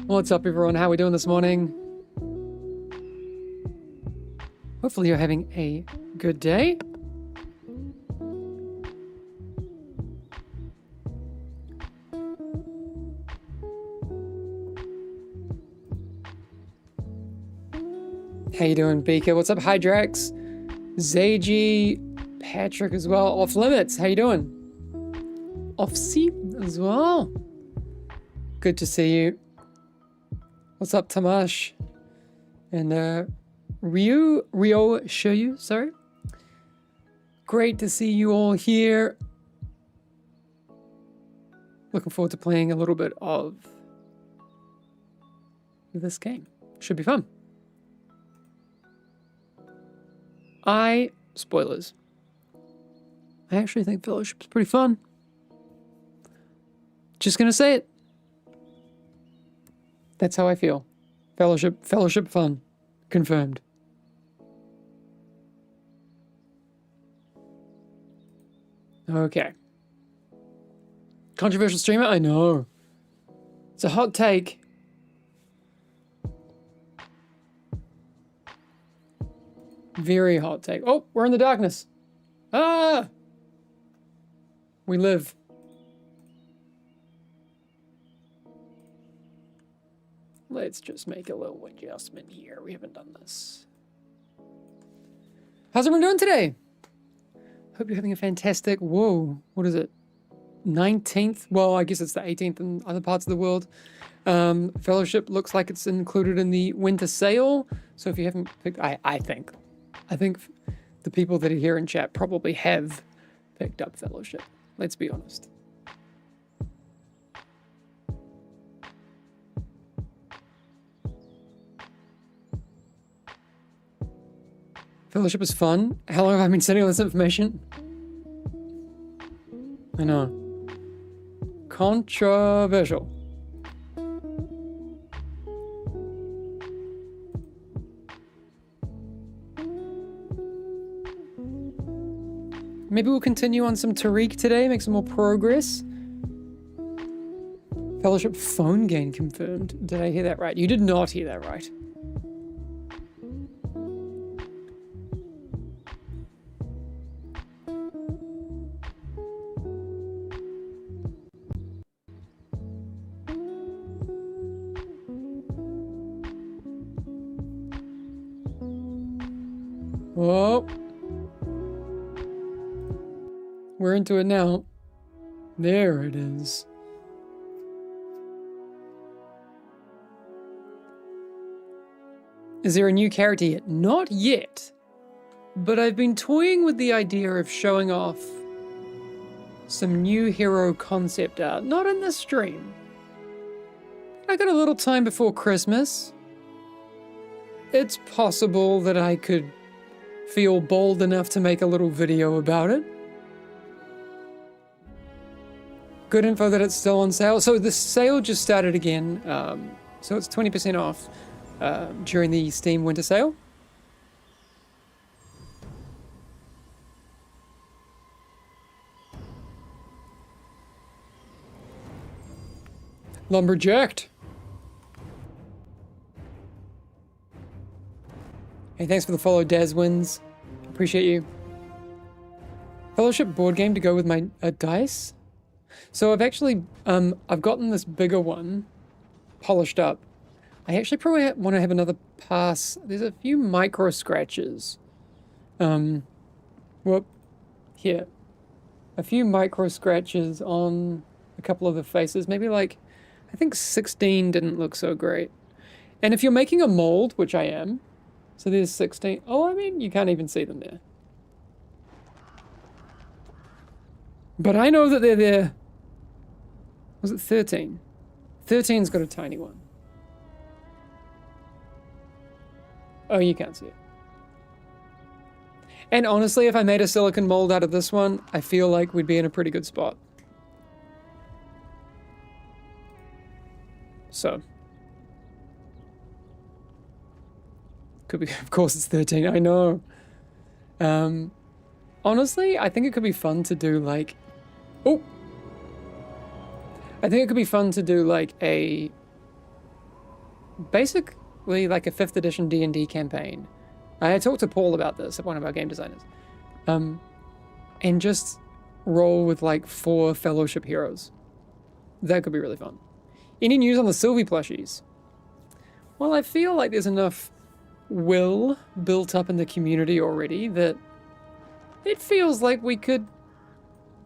What's up, everyone? How are we doing this morning? Hopefully you're having a good day. How you doing, Beaker? What's up, Hydrax? Zagi, Patrick as well. Off Limits, how you doing? Off Sea as well. Good to see you. What's up, Tamash? And Rio Shoyu, sorry. Great to see you all here. Looking forward to playing a little bit of this game. Should be fun. Spoilers. I actually think Fellowship's pretty fun. Just gonna say it. That's how I feel. Fellowship fun. Confirmed. Okay. Controversial streamer? I know. It's a hot take. Very hot take. Oh, we're in the darkness. Ah! We live. Let's just make a little adjustment here. We haven't done this. How's everyone doing today? Hope you're having a fantastic, whoa, what is it? 19th? Well, I guess it's the 18th in other parts of the world. Fellowship looks like it's included in the winter sale. So if you haven't picked, I think the people that are here in chat probably have picked up Fellowship. Let's be honest. Fellowship is fun. How long have I been sending all this information? I know. Controversial. Maybe we'll continue on some Tariq today, make some more progress. Fellowship phone game confirmed. Did I hear that right? You did not hear that right. Oh. We're into it now. There it is. Is there a new character yet? Not yet. But I've been toying with the idea of showing off some new hero concept art. Not in this stream. I got a little time before Christmas. It's possible that I could feel bold enough to make a little video about it. Good info that it's still on sale. So the sale just started again. So it's 20% off during the Steam winter sale. Lumberjacked. Hey, thanks for the follow, Dazwins. Appreciate you. Fellowship board game to go with my dice. So I've actually, I've gotten this bigger one polished up. I actually probably want to have another pass. There's a few micro scratches. Whoop. Here. A few micro scratches on a couple of the faces. Maybe like, I think 16 didn't look so great. And if you're making a mold, which I am, so there's 16. Oh, I mean, you can't even see them there. But I know that they're there. Was it 13? 13's got a tiny one. Oh, you can't see it. And honestly, if I made a silicone mold out of this one, I feel like we'd be in a pretty good spot. So. Could be, of course it's 13, I know. Honestly, I think it could be fun to do like, oh! I think it could be fun to do like a basically like a 5th edition D&D campaign. I talked to Paul about this, one of our game designers. And just roll with like 4 Fellowship heroes. That could be really fun. Any news on the Sylvie plushies? Well, I feel like there's enough will built up in the community already that it feels like we could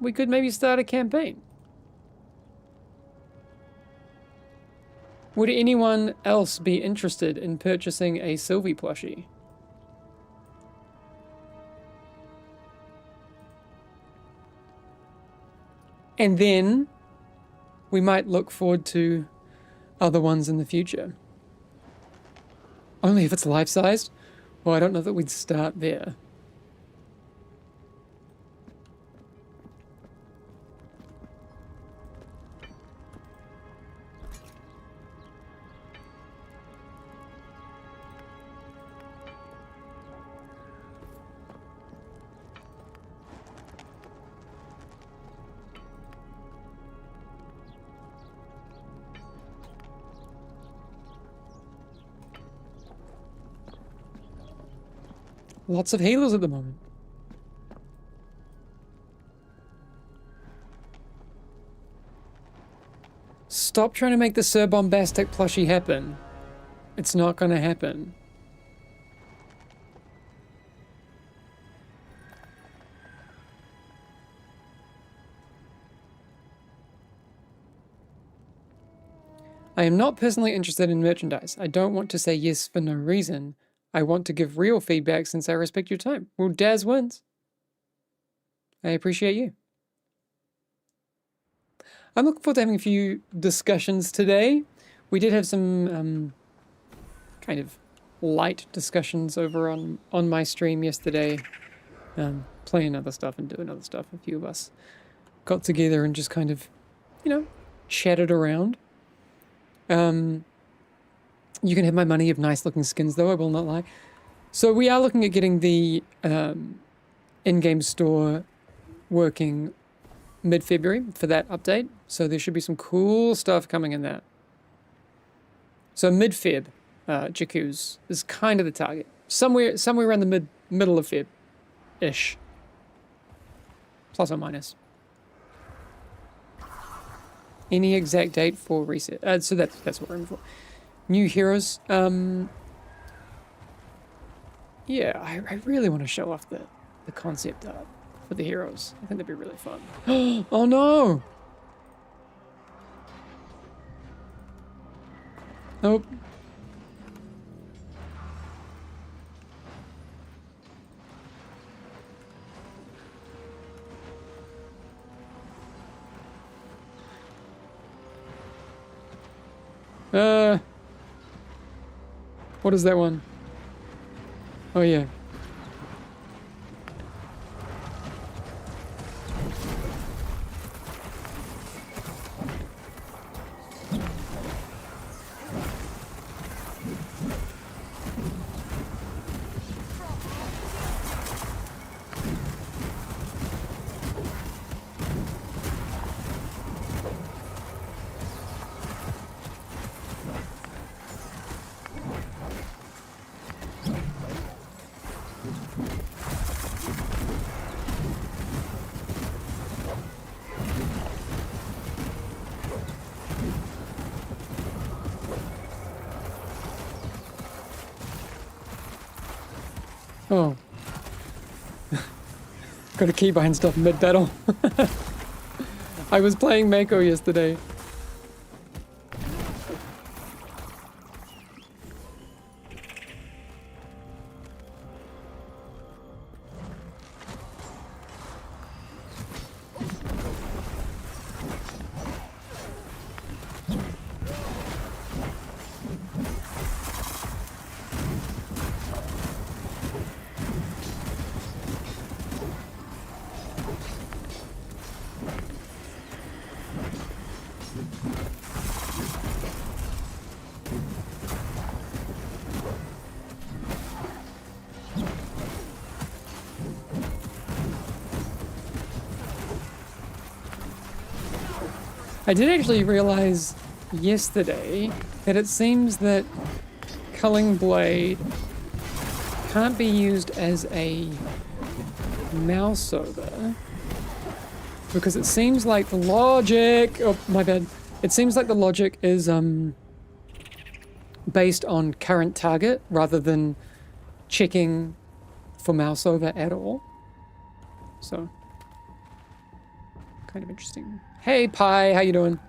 maybe start a campaign. Would anyone else be interested in purchasing a Sylvie plushie? And then we might look forward to other ones in the future. Only if it's life-sized? Well, I don't know that we'd start there. Lots of healers at the moment. Stop trying to make the Sir Bombastic plushie happen. It's not going to happen. I am not personally interested in merchandise. I don't want to say yes for no reason. I want to give real feedback since I respect your time. Well, Daz wins. I appreciate you. I'm looking forward to having a few discussions today. We did have some kind of light discussions over on my stream yesterday. Playing other stuff and doing other stuff. A few of us got together and just kind of, you know, chatted around. You can have my money of nice looking skins though, I will not lie. So we are looking at getting the in-game store working mid-February for that update. So there should be some cool stuff coming in that. So mid-Feb, Jakuz is kind of the target. Somewhere around the middle of Feb-ish. Plus or minus. Any exact date for reset? So that's what we're aiming for. New heroes. Yeah, I really want to show off the concept art for the heroes. I think that'd be really fun. Oh no! Nope. What is that one? Oh yeah. Oh. Got a key behind stuff mid-battle. I was playing Mako yesterday. I did actually realize yesterday that it seems that Culling Blade can't be used as a mouse over because it seems like the logic, oh my bad, it seems like the logic is based on current target rather than checking for mouse over at all. So kind of interesting. Hey Pi, how you doing?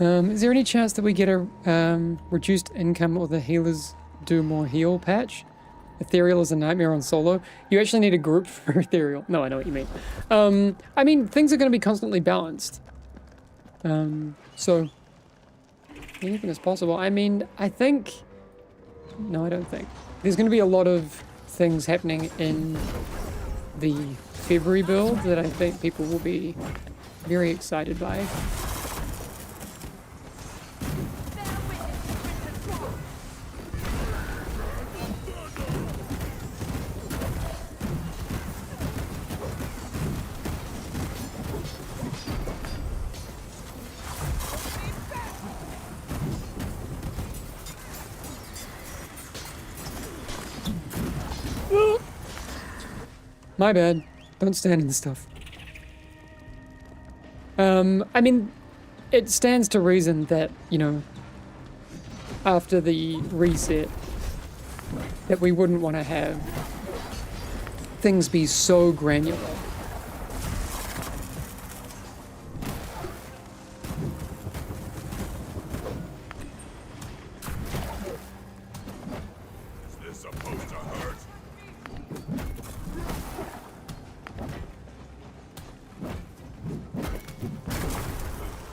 Is there any chance that we get a reduced income or the healers do more heal patch? Ethereal is a nightmare on solo. You actually need a group for Ethereal. No, I know what you mean. I mean, things are going to be constantly balanced. So, anything is possible. I mean, I think... No, I don't think. There's going to be a lot of things happening in the February build that I think people will be very excited by. My bad. Don't stand in the stuff. I mean, it stands to reason that, you know, after the reset, that we wouldn't want to have things be so granular.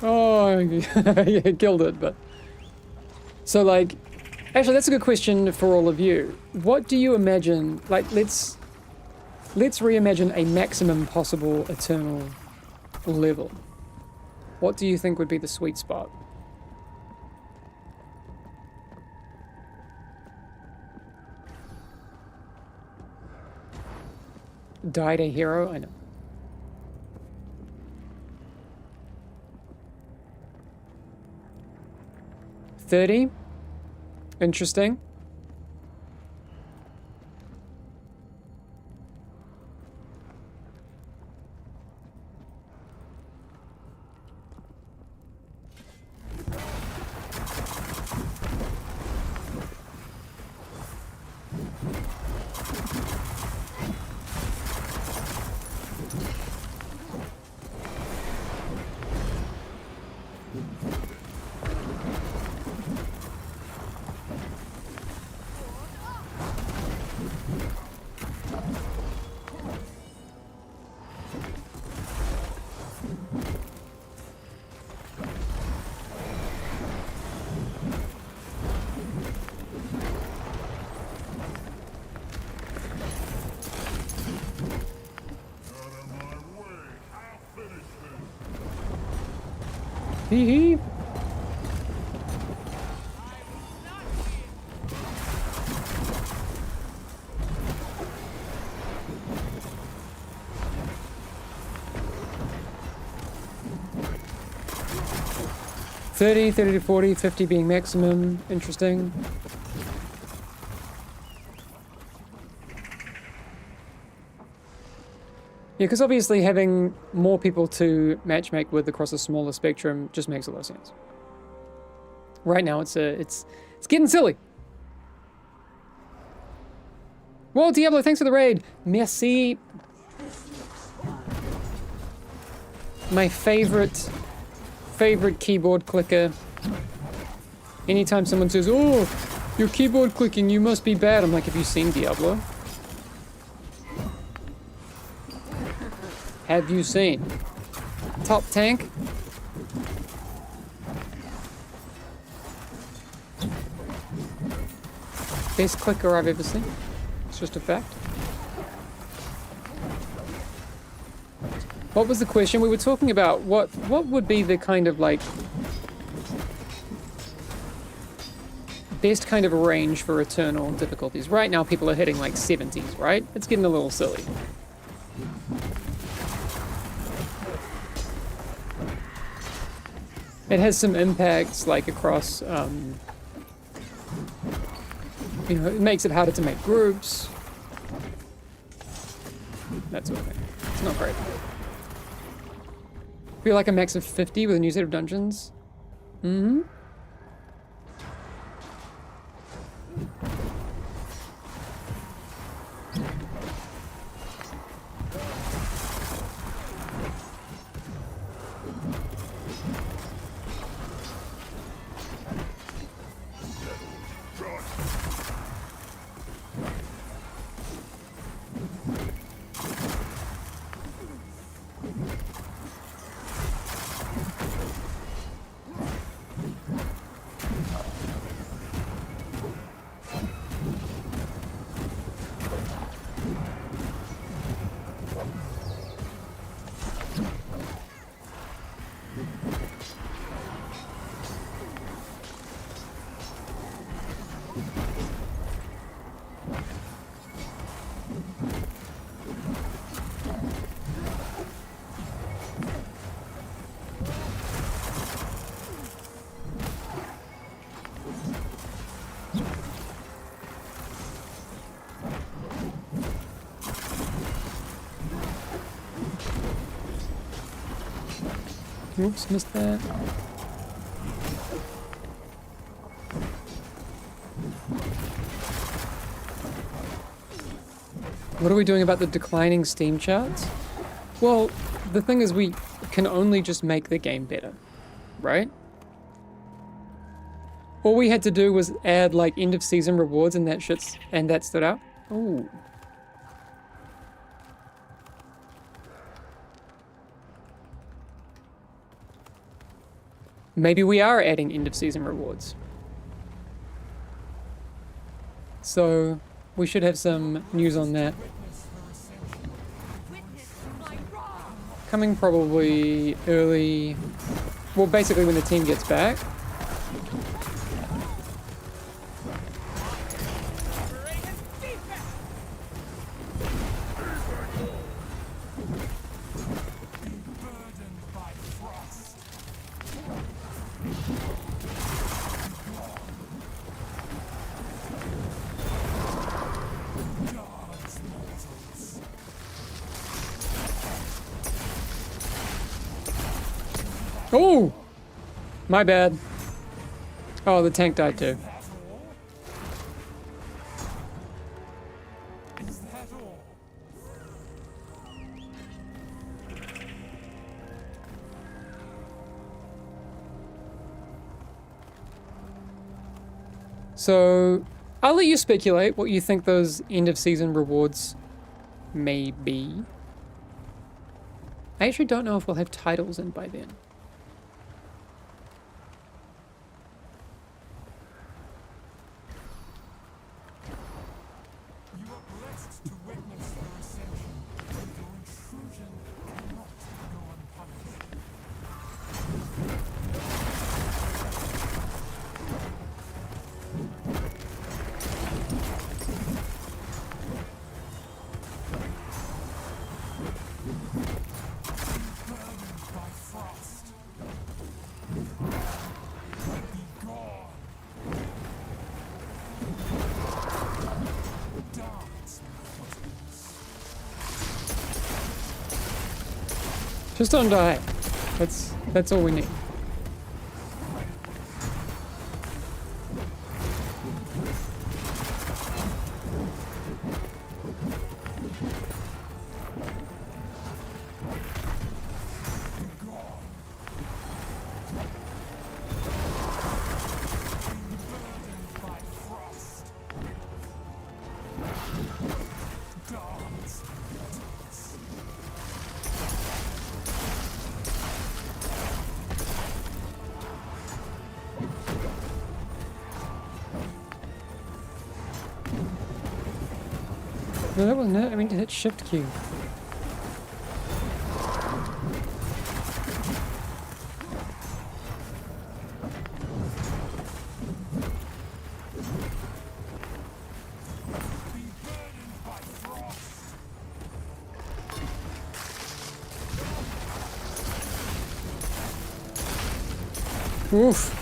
Oh, yeah, killed it, but... So, like, actually, that's a good question for all of you. What do you imagine, like, let's reimagine a maximum possible Eternal level. What do you think would be the sweet spot? Died a hero? I know. 30. Interesting. Hee hee. 30, 30 to 40, 50 being maximum. Interesting. Yeah, because obviously having more people to matchmake with across a smaller spectrum just makes a lot of sense. Right now, it's getting silly. Well, Diablo, thanks for the raid. Merci. My favorite keyboard clicker. Anytime someone says, "Oh, you're keyboard clicking, you must be bad," I'm like, "Have you seen Diablo? Have you seen top tank?" Best clicker I've ever seen. It's just a fact. What was the question? We were talking about what would be the kind of like best kind of range for Eternal difficulties. Right now people are hitting like 70s, right? It's getting a little silly. It has some impacts like across, you know, it makes it harder to make groups. That sort of thing. It's not great. Feel like a max of 50 with a new set of dungeons. Mm-hmm. Oops, missed that. What are we doing about the declining Steam charts? Well, the thing is we can only just make the game better, right? All we had to do was add like end of season rewards and that stood out. Ooh. Maybe we are adding end of season rewards. So we should have some news on that. Coming probably early, well basically when the team gets back. Oh! My bad. Oh, the tank died too. So, I'll let you speculate what you think those end of season rewards may be. I actually don't know if we'll have titles in by then. Just don't die. That's all we need. No, that wasn't it. I mean to hit Shift Q. Oof.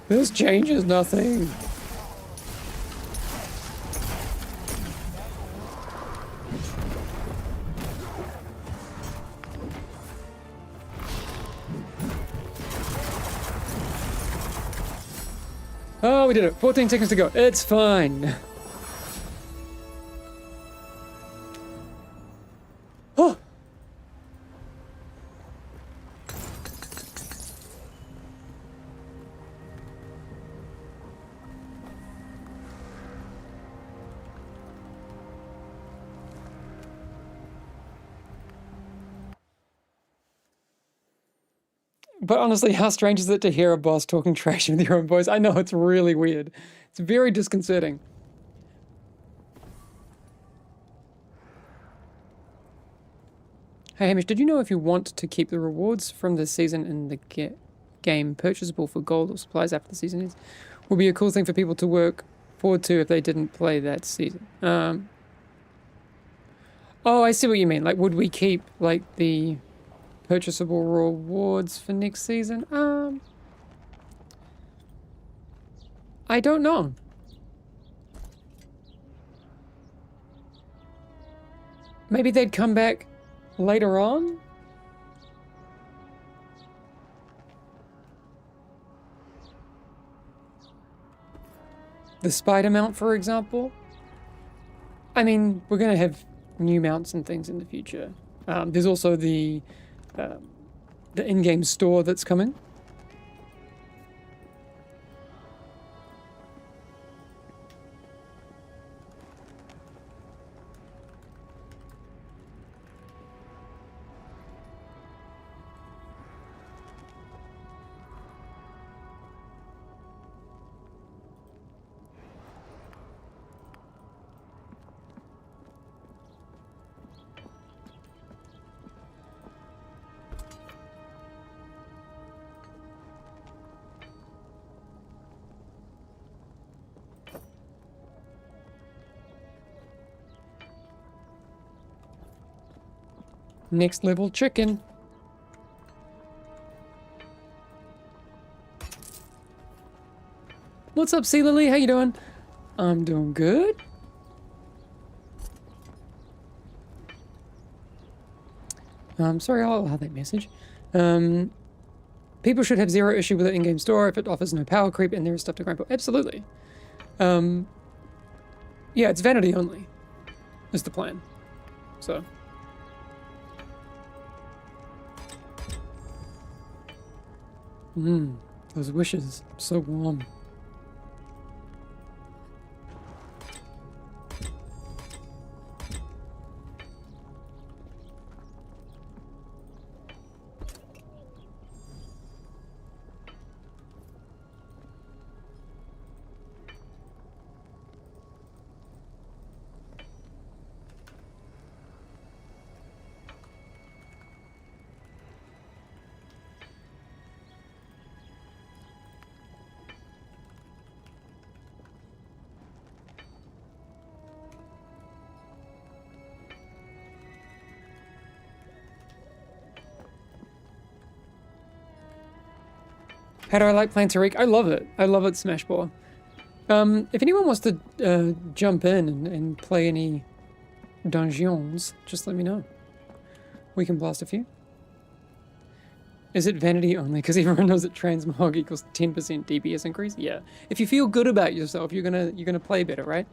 This changes nothing. Oh, we did it. 14 seconds to go. It's fine. Oh. But honestly, how strange is it to hear a boss talking trash with your own voice? I know, it's really weird. It's very disconcerting. Hey Hamish, did you know if you want to keep the rewards from this season in the game purchasable for gold or supplies after the season is, would be a cool thing for people to work forward to if they didn't play that season? Oh, I see what you mean. Like, would we keep, like, the purchasable rewards for next season? I don't know. Maybe they'd come back later on? The spider mount, for example? I mean, we're going to have new mounts and things in the future. There's also the in-game store that's coming. Next level chicken. What's up, Sea Lily? How you doing? I'm doing good. Sorry, I'll allow that message. People should have zero issue with the in-game store if it offers no power creep and there is stuff to grind for. Absolutely. Yeah, it's vanity only, is the plan. So. Those wishes, so warm. How do I like playing Tariq? I love it. I love it, Smash Ball. If anyone wants to jump in and play any dungeons, just let me know. We can blast a few. Is it vanity only? Because everyone knows that transmog equals 10% DPS increase? Yeah. If you feel good about yourself, you're gonna play better, right?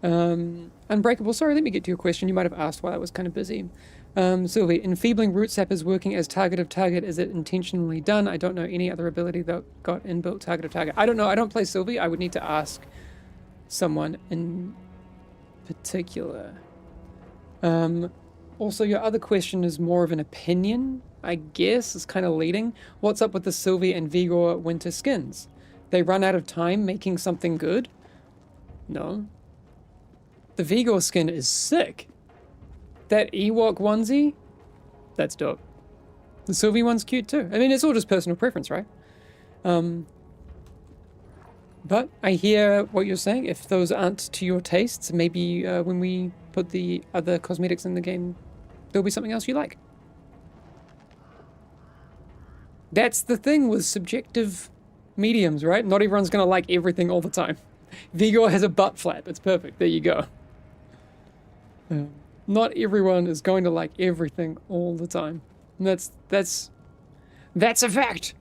Unbreakable, sorry, let me get to your question. You might have asked while I was kind of busy. Sylvie, enfeebling root sap is working as target of target. Is it intentionally done? I don't know any other ability that got inbuilt target of target. I don't know. I don't play Sylvie. I would need to ask someone in particular. Also, your other question is more of an opinion, I guess. It's kind of leading. What's up with the Sylvie and Vigor winter skins? They run out of time making something good? No. The Vigor skin is sick. That Ewok onesie, that's dope. The Sylvie one's cute too. I mean, it's all just personal preference, right? But I hear what you're saying. If those aren't to your tastes, maybe when we put the other cosmetics in the game, there'll be something else you like. That's the thing with subjective mediums, right? Not everyone's gonna like everything all the time. Vigor has a butt flap. It's perfect. There you go. Not everyone is going to like everything all the time. And that's a fact.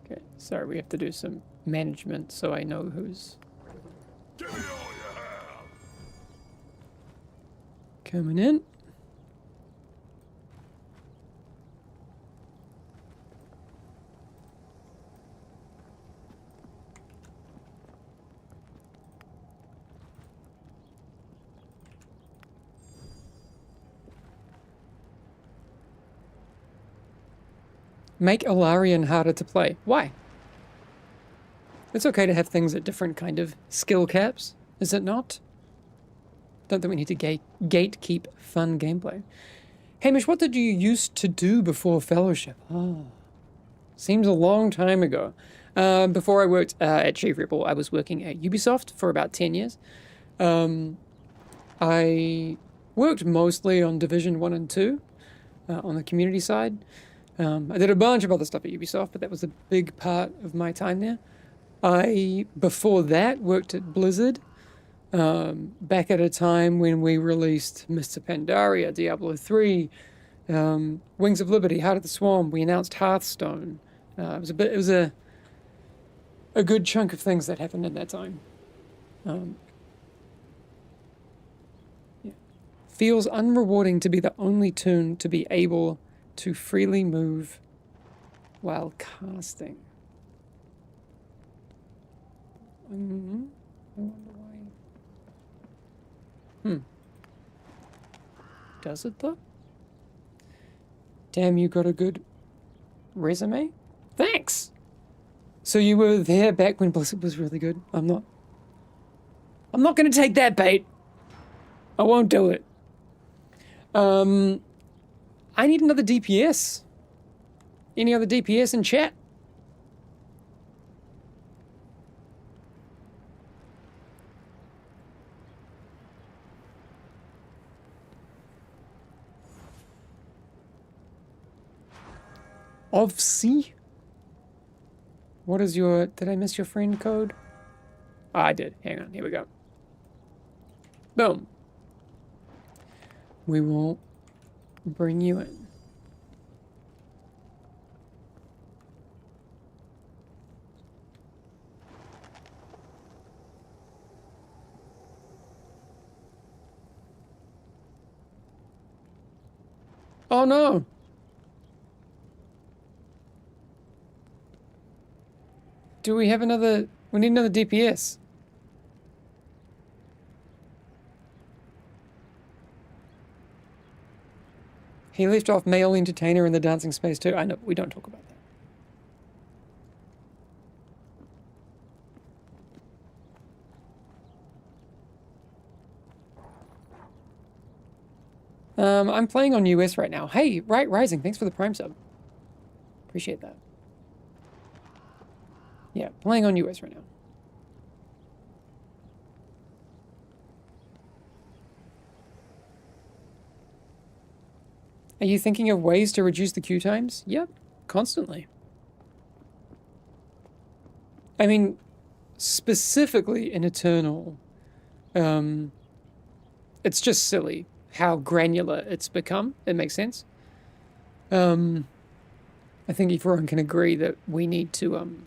Okay, sorry, we have to do some management so I know who's coming in. Make Alarian harder to play. Why? It's okay to have things at different kind of skill caps, is it not? Don't think we need to gatekeep fun gameplay. Hamish, what did you used to do before Fellowship? Oh, seems a long time ago. Before I worked at Chief Rebel, I was working at Ubisoft for about 10 years. I worked mostly on Division 1 and 2 on the community side. I did a bunch of other stuff at Ubisoft, but that was a big part of my time there. I, before that, worked at Blizzard, back at a time when we released Mr. Pandaria, Diablo 3, Wings of Liberty, Heart of the Swarm. We announced Hearthstone. It was a good chunk of things that happened in that time. Yeah. Feels unrewarding to be the only toon to be able to freely move while casting. I wonder why. Does it though? Damn, you got a good resume? Thanks! So you were there back when Blizzard was really good? I'm not gonna take that bait. I won't do it. I need another DPS. Any other DPS in chat? Of C? What is your... Did I miss your friend code? Oh, I did. Hang on. Here we go. Boom. We will bring you in. Oh no! Do we have another... We need another DPS. He left off male entertainer in the dancing space too. I know, we don't talk about that. I'm playing on US right now. Hey, Right Rising, thanks for the Prime sub. Appreciate that. Yeah, playing on US right now. Are you thinking of ways to reduce the queue times? Yep, constantly. I mean, specifically in Eternal, it's just silly how granular it's become. It makes sense. I think everyone can agree that we need to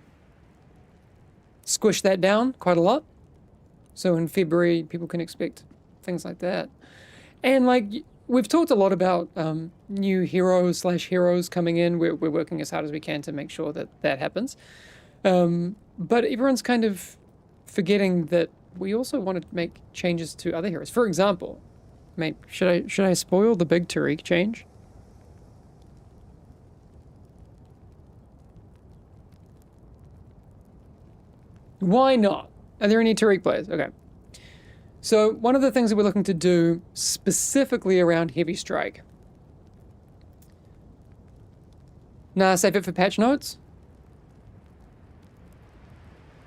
squish that down quite a lot. So in February, people can expect things like that. And like, we've talked a lot about new heroes/heroes coming in. We're working as hard as we can to make sure that that happens. But everyone's kind of forgetting that we also want to make changes to other heroes. For example, mate, should I spoil the big Tariq change? Why not? Are there any Tariq players? Okay. So one of the things that we're looking to do specifically around Heavy Strike. Nah, save it for patch notes.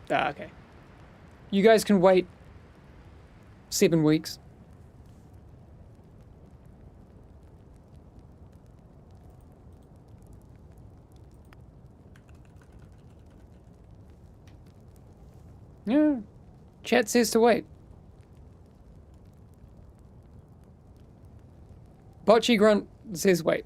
Ah, okay. You guys can wait 7 weeks. Yeah. Chat says to wait. Bocce Grunt says wait.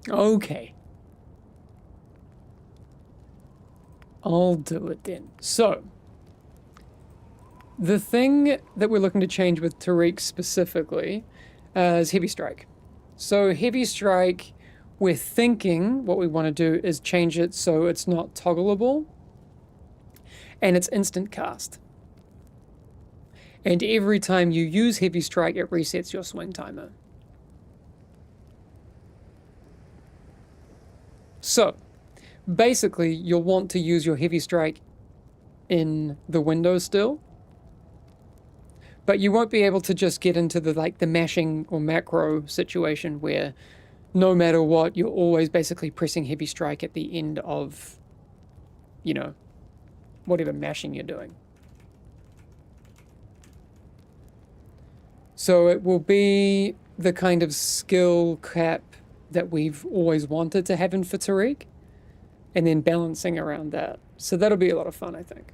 Okay. I'll do it then. So, the thing that we're looking to change with Tariq specifically is Heavy Strike. So Heavy Strike, we're thinking what we want to do is change it so it's not toggleable and it's instant cast. And every time you use Heavy Strike, it resets your swing timer. So, basically, you'll want to use your Heavy Strike in the window still, but you won't be able to just get into the mashing or macro situation where no matter what, you're always basically pressing Heavy Strike at the end of, you know, whatever mashing you're doing. So it will be the kind of skill cap that we've always wanted to have in for Tariq, and then balancing around that. So that'll be a lot of fun, I think.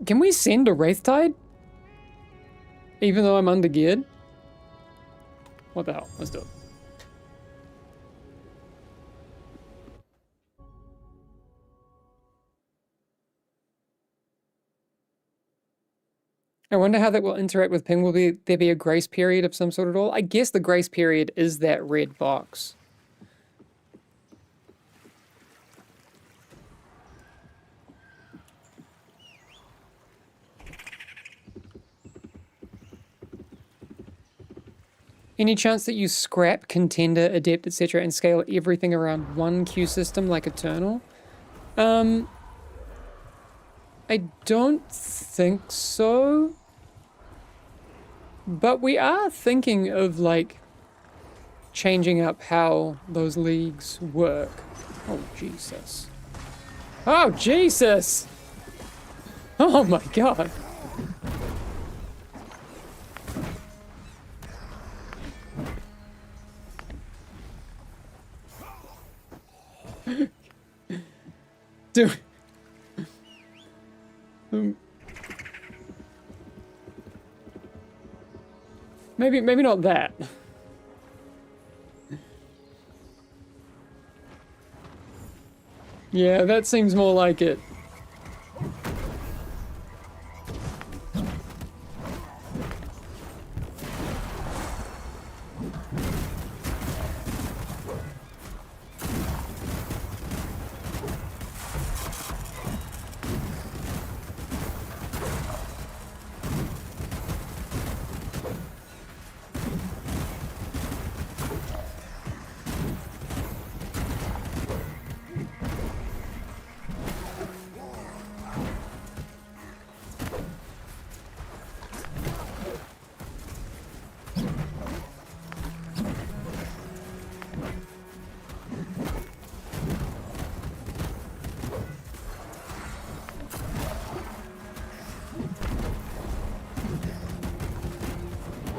Can we send a Wraith Tide? Even though I'm under-geared? What the hell? Let's do it. I wonder how that will interact with ping. Will there be a grace period of some sort at all? I guess the grace period is that red box. Any chance that you scrap Contender, Adept, etc. and scale everything around one queue system like Eternal? I don't think so. But we are thinking of, like, changing up how those leagues work. Oh, Jesus. Oh, Jesus! Oh, my God. Dude. Maybe not that. Yeah, that seems more like it.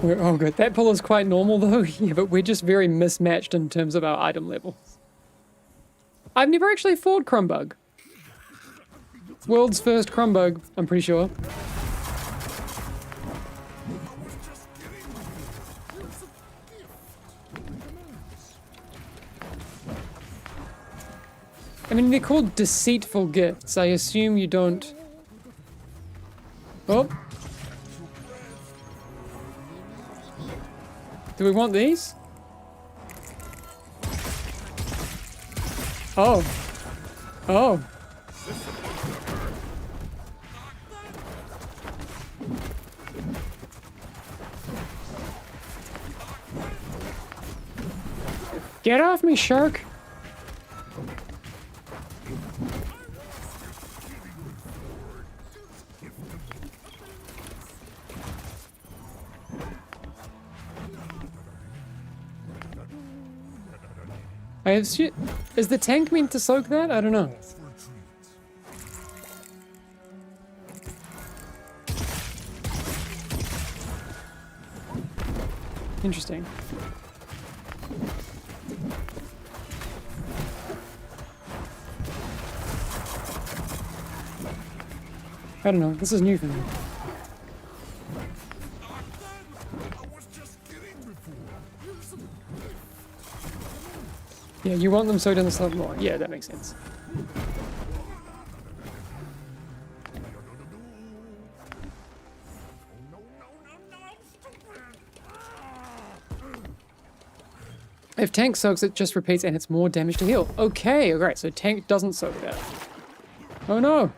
Oh, good. That pull is quite normal, though. Yeah, but we're just very mismatched in terms of our item levels. I've never actually fought Crumbug. World's first Crumbug, I'm pretty sure. I mean, they're called deceitful gifts. I assume you don't... Oh. Do we want these? Oh. Oh. Get off me, shark! I assume... Is the tank meant to soak that? I don't know. Interesting. I don't know, this is new for me. Yeah, you want them soaked in the sun more. Yeah, that makes sense. If tank soaks, it just repeats and it's more damage to heal. Okay, alright, so tank doesn't soak that. Oh no!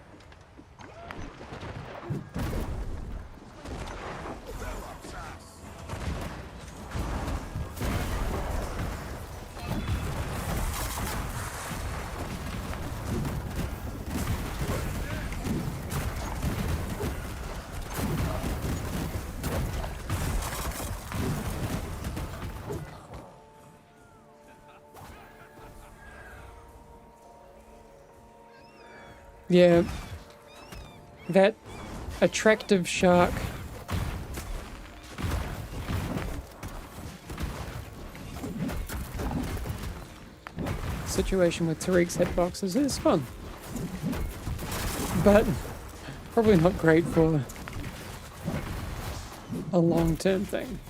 Yeah, that attractive shark. Situation with Tariq's hitboxes is fun, but probably not great for a long-term thing.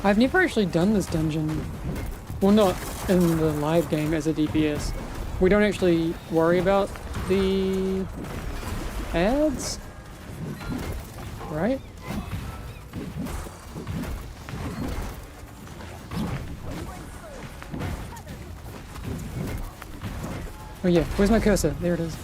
I've never actually done this dungeon. Well, not in the live game as a DPS. We don't actually worry about the ads, right? Oh yeah, where's my cursor? There it is.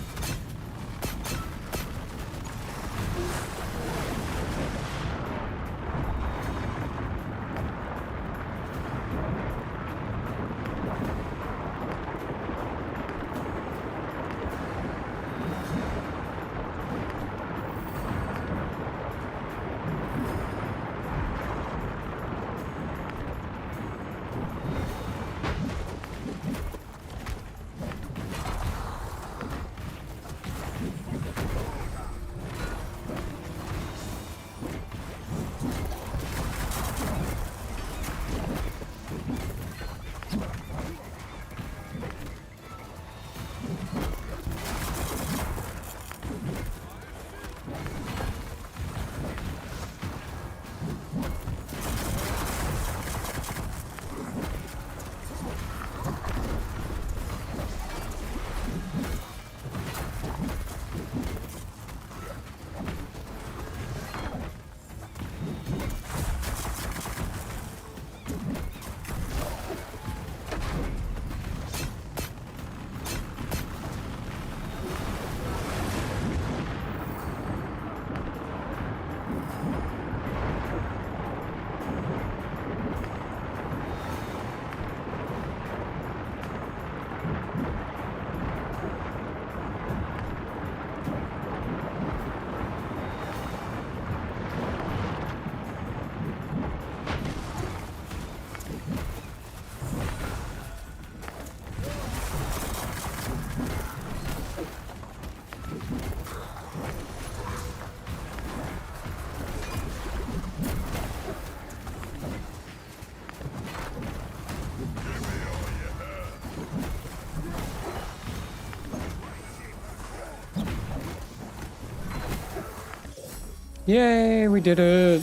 Yay, we did it.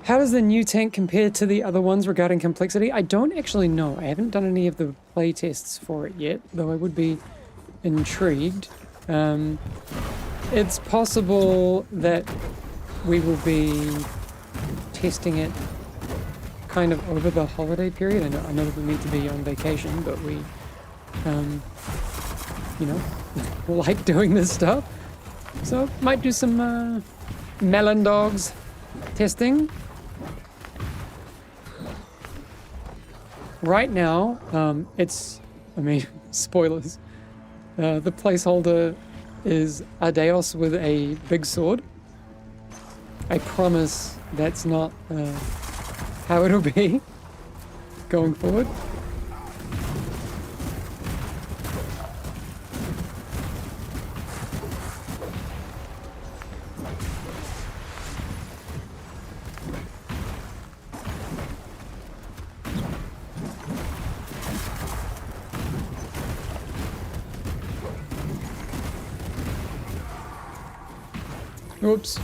How does the new tank compare to the other ones regarding complexity? I don't actually know. I haven't done any of the play tests for it yet, though I would be intrigued. It's possible that we will be testing it kind of over the holiday period. I know that we need to be on vacation, but we, you know, like doing this stuff. So might do some melon dogs testing. Right now, I mean, spoilers. The placeholder is Adeos with a big sword. I promise that's not how it'll be going forward. Oops.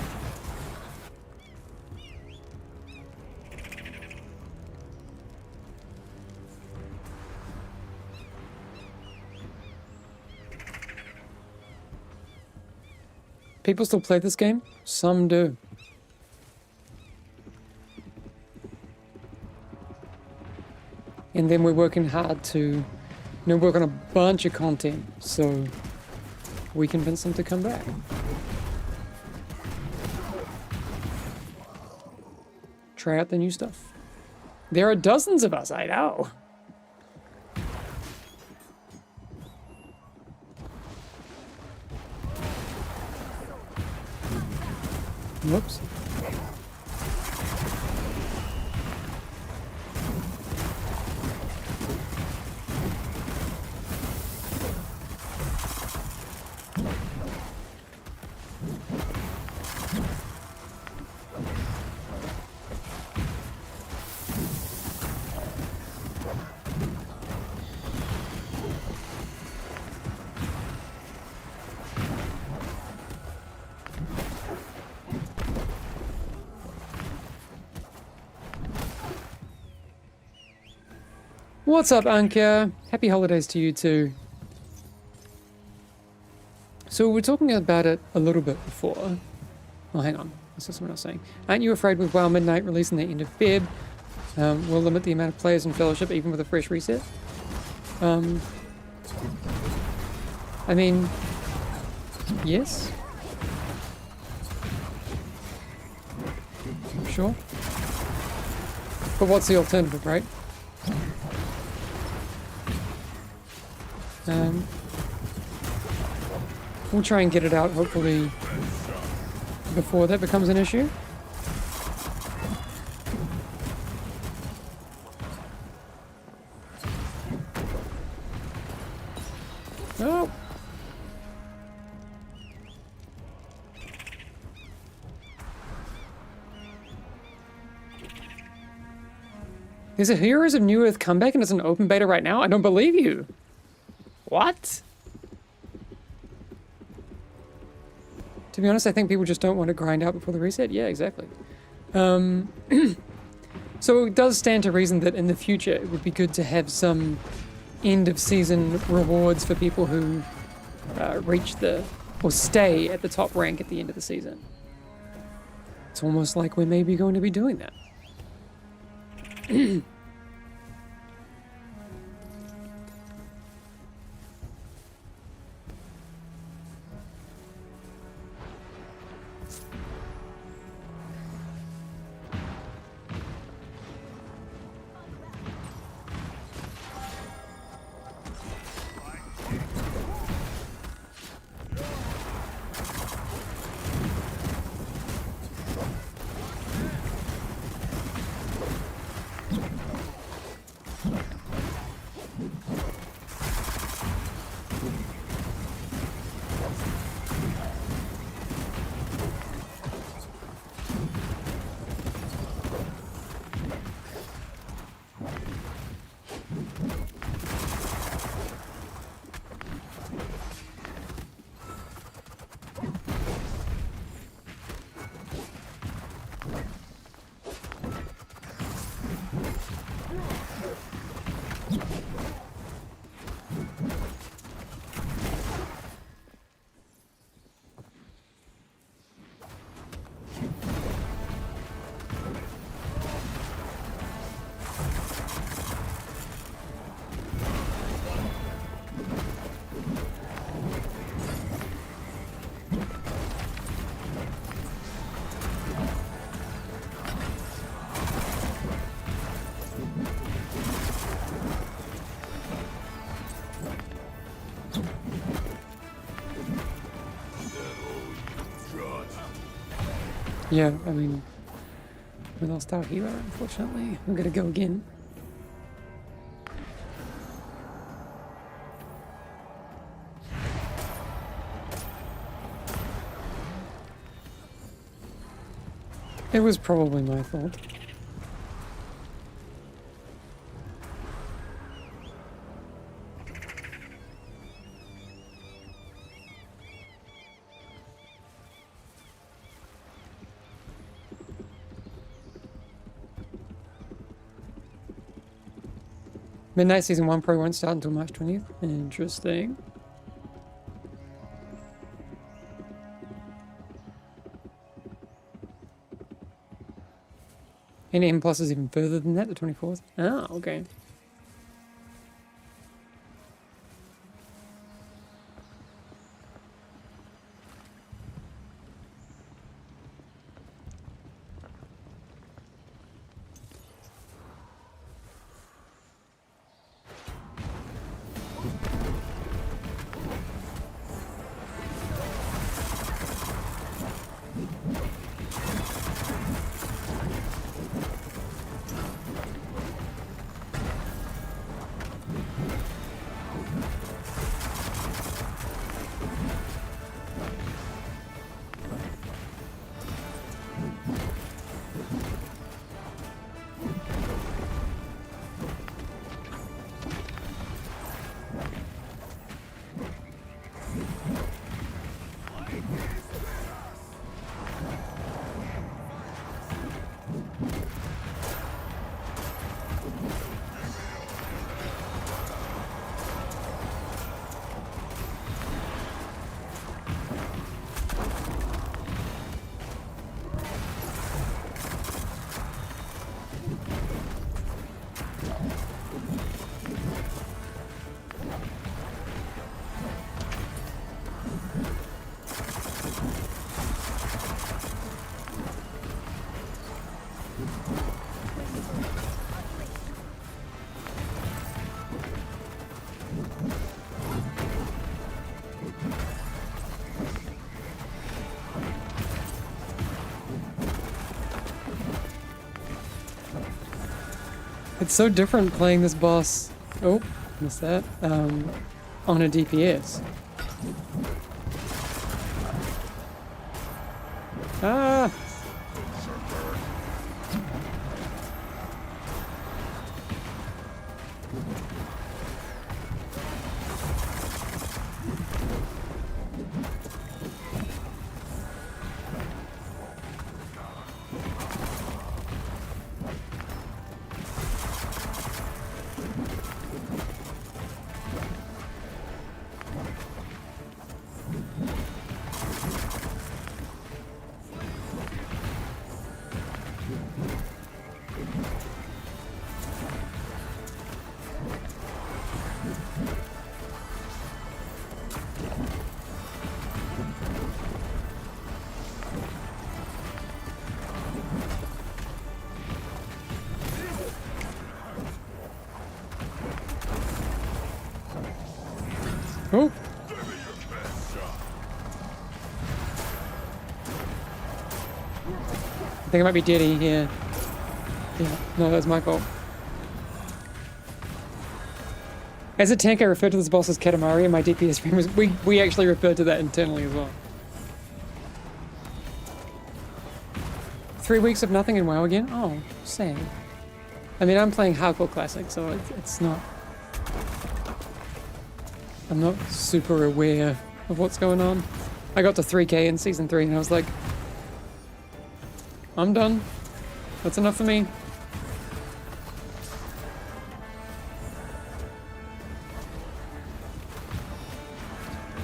People still play this game? Some do. And then we're working hard to, work on a bunch of content so we convince them to come back. Try out the new stuff. There are dozens of us, I know. Whoops. What's up, Anka? Happy holidays to you too. So we were talking about it a little bit before. Oh, hang on. This is someone else saying. Aren't you afraid with WoW Midnight releasing the end of Feb will limit the amount of players in Fellowship even with a fresh reset? I mean, yes. I'm sure. But what's the alternative, right? We'll try and get it out, hopefully, before that becomes an issue. Oh! There's a Heroes of New Earth comeback and it's an open beta right now? I don't believe you! What? To be honest, I think people just don't want to grind out before the reset. Yeah, exactly. So it does stand to reason that in the future it would be good to have some end of season rewards for people who reach or stay at the top rank at the end of the season. It's almost like we're maybe going to be doing that. Yeah, I mean, we lost our hero, unfortunately. We're gonna go again. It was probably my fault. Midnight Season 1 probably won't start until March 20th. Interesting. And M Plus is even further than that, the 24th. Oh, okay. It's so different playing this boss. Oh, missed that. On a DPS. Ah! Oh! I think it might be Diddy here. Yeah, no, that's my fault. As a tank, I refer to this boss as Katamari, and my DPS stream was we actually refer to that internally as well. 3 weeks of nothing in WoW again? Oh, sad. I mean, I'm playing Hardcore Classic, so it's not... I'm not super aware of what's going on. I got to 3k in Season 3 and I was like, I'm done. That's enough for me.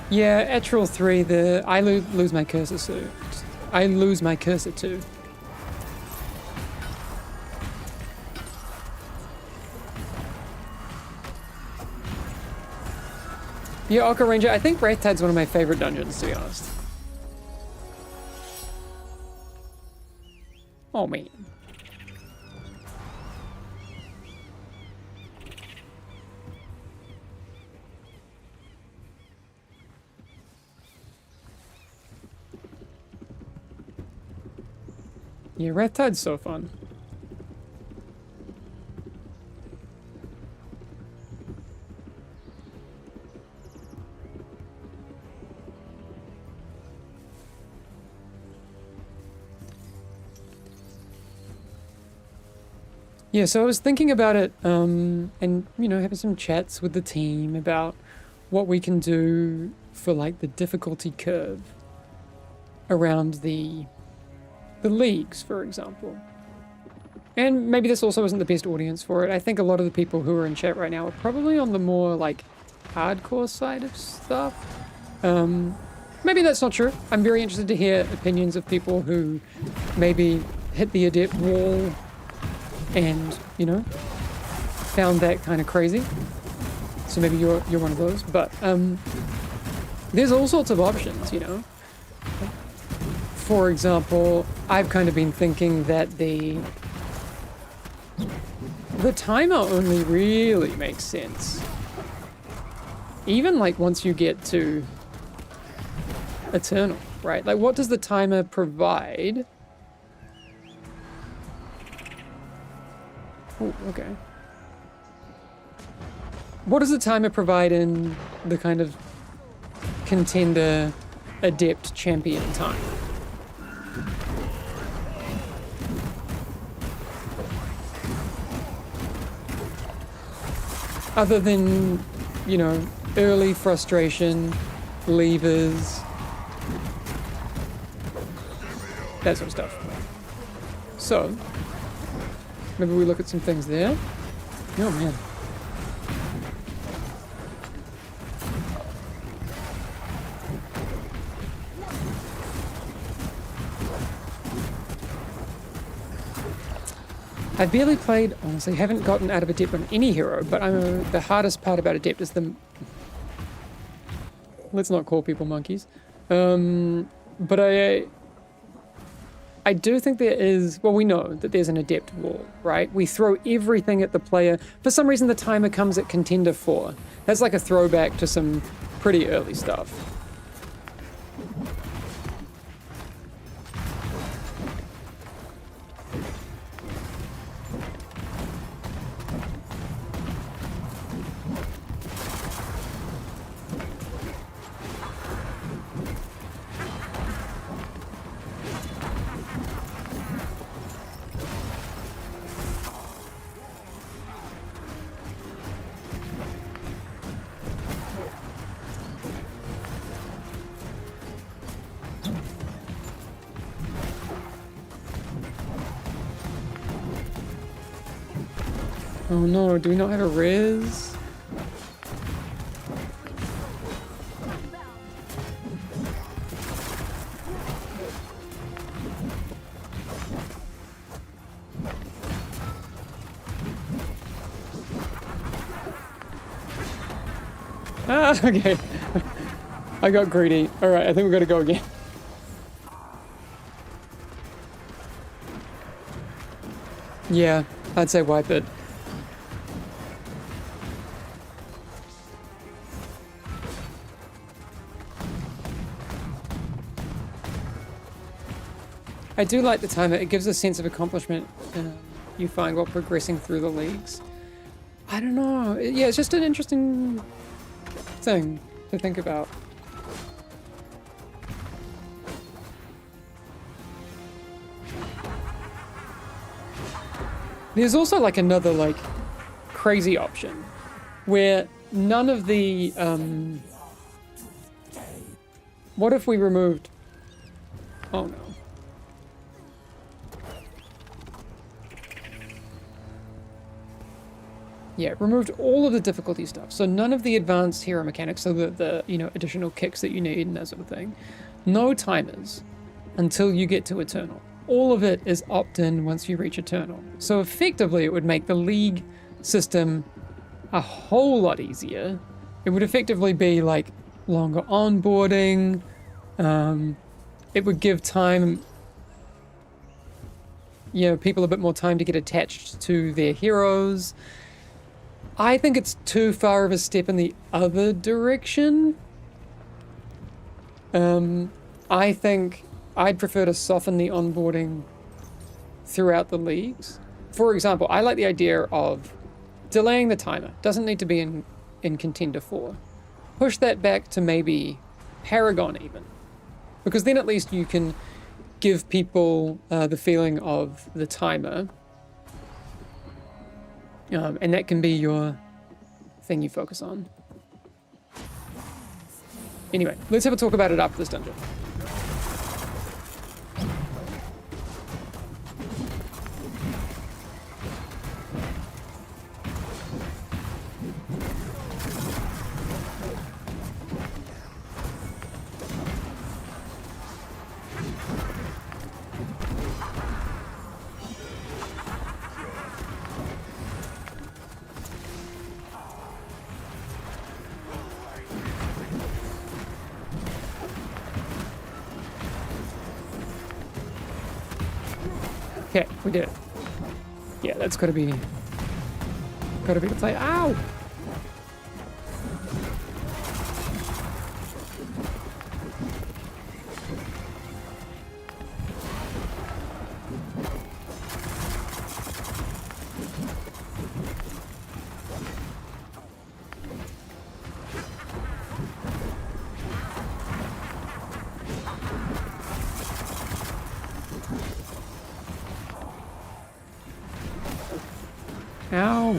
Yeah, Etril 3, I lose my cursor too. I lose my cursor too. Yeah, Oka Ranger, I think Wraith Tide's one of my favorite dungeons, to be honest. Oh, man. Yeah, Wrath Tide's so fun. Yeah, so I was thinking about it, and, you know, having some chats with the team about what we can do for, like, the difficulty curve around the leagues, for example. And maybe this also isn't the best audience for it. I think a lot of the people who are in chat right now are probably on the more, like, hardcore side of stuff. Maybe that's not true. I'm very interested to hear opinions of people who maybe hit the adept wall and, you know, found that kind of crazy. So maybe you're one of those. But there's all sorts of options, you know. For example, I've kind of been thinking that the timer only really makes sense. Even like once you get to Eternal, right? Like what does the timer provide? Oh, okay. What does the timer provide in the kind of contender, adept, champion time? Other than, you know, early frustration, levers, that sort of stuff. So, maybe we look at some things there. Oh man. I've barely played, honestly, haven't gotten out of Adept on any hero, but the hardest part about Adept is the... Let's not call people monkeys. But I do think there is... Well, we know that there's an Adept wall, right? We throw everything at the player. For some reason, the timer comes at Contender 4. That's like a throwback to some pretty early stuff. Oh no, do we not have a res? Ah, okay. I got greedy. Alright, I think we gotta go again. Yeah, I'd say wipe it. I do like the timer. It gives a sense of accomplishment you find while progressing through the leagues. I don't know. Yeah, it's just an interesting thing to think about. There's also like another like crazy option where none of the what if we removed... Oh no. Yeah, removed all of the difficulty stuff. So none of the advanced hero mechanics, so the you know, additional kicks that you need and that sort of thing. No timers until you get to Eternal. All of it is opt-in once you reach Eternal. So effectively it would make the league system a whole lot easier. It would effectively be like longer onboarding. It would give time, you know, people a bit more time to get attached to their heroes. I think it's too far of a step in the other direction. I think I'd prefer to soften the onboarding throughout the leagues. For example, I like the idea of delaying the timer. Doesn't need to be in Contender 4. Push that back to maybe Paragon even. Because then at least you can give people the feeling of the timer. And that can be your thing you focus on. Anyway, let's have a talk about it after this dungeon. Okay, we did it. Yeah, that's gotta be the play. Ow! Ow!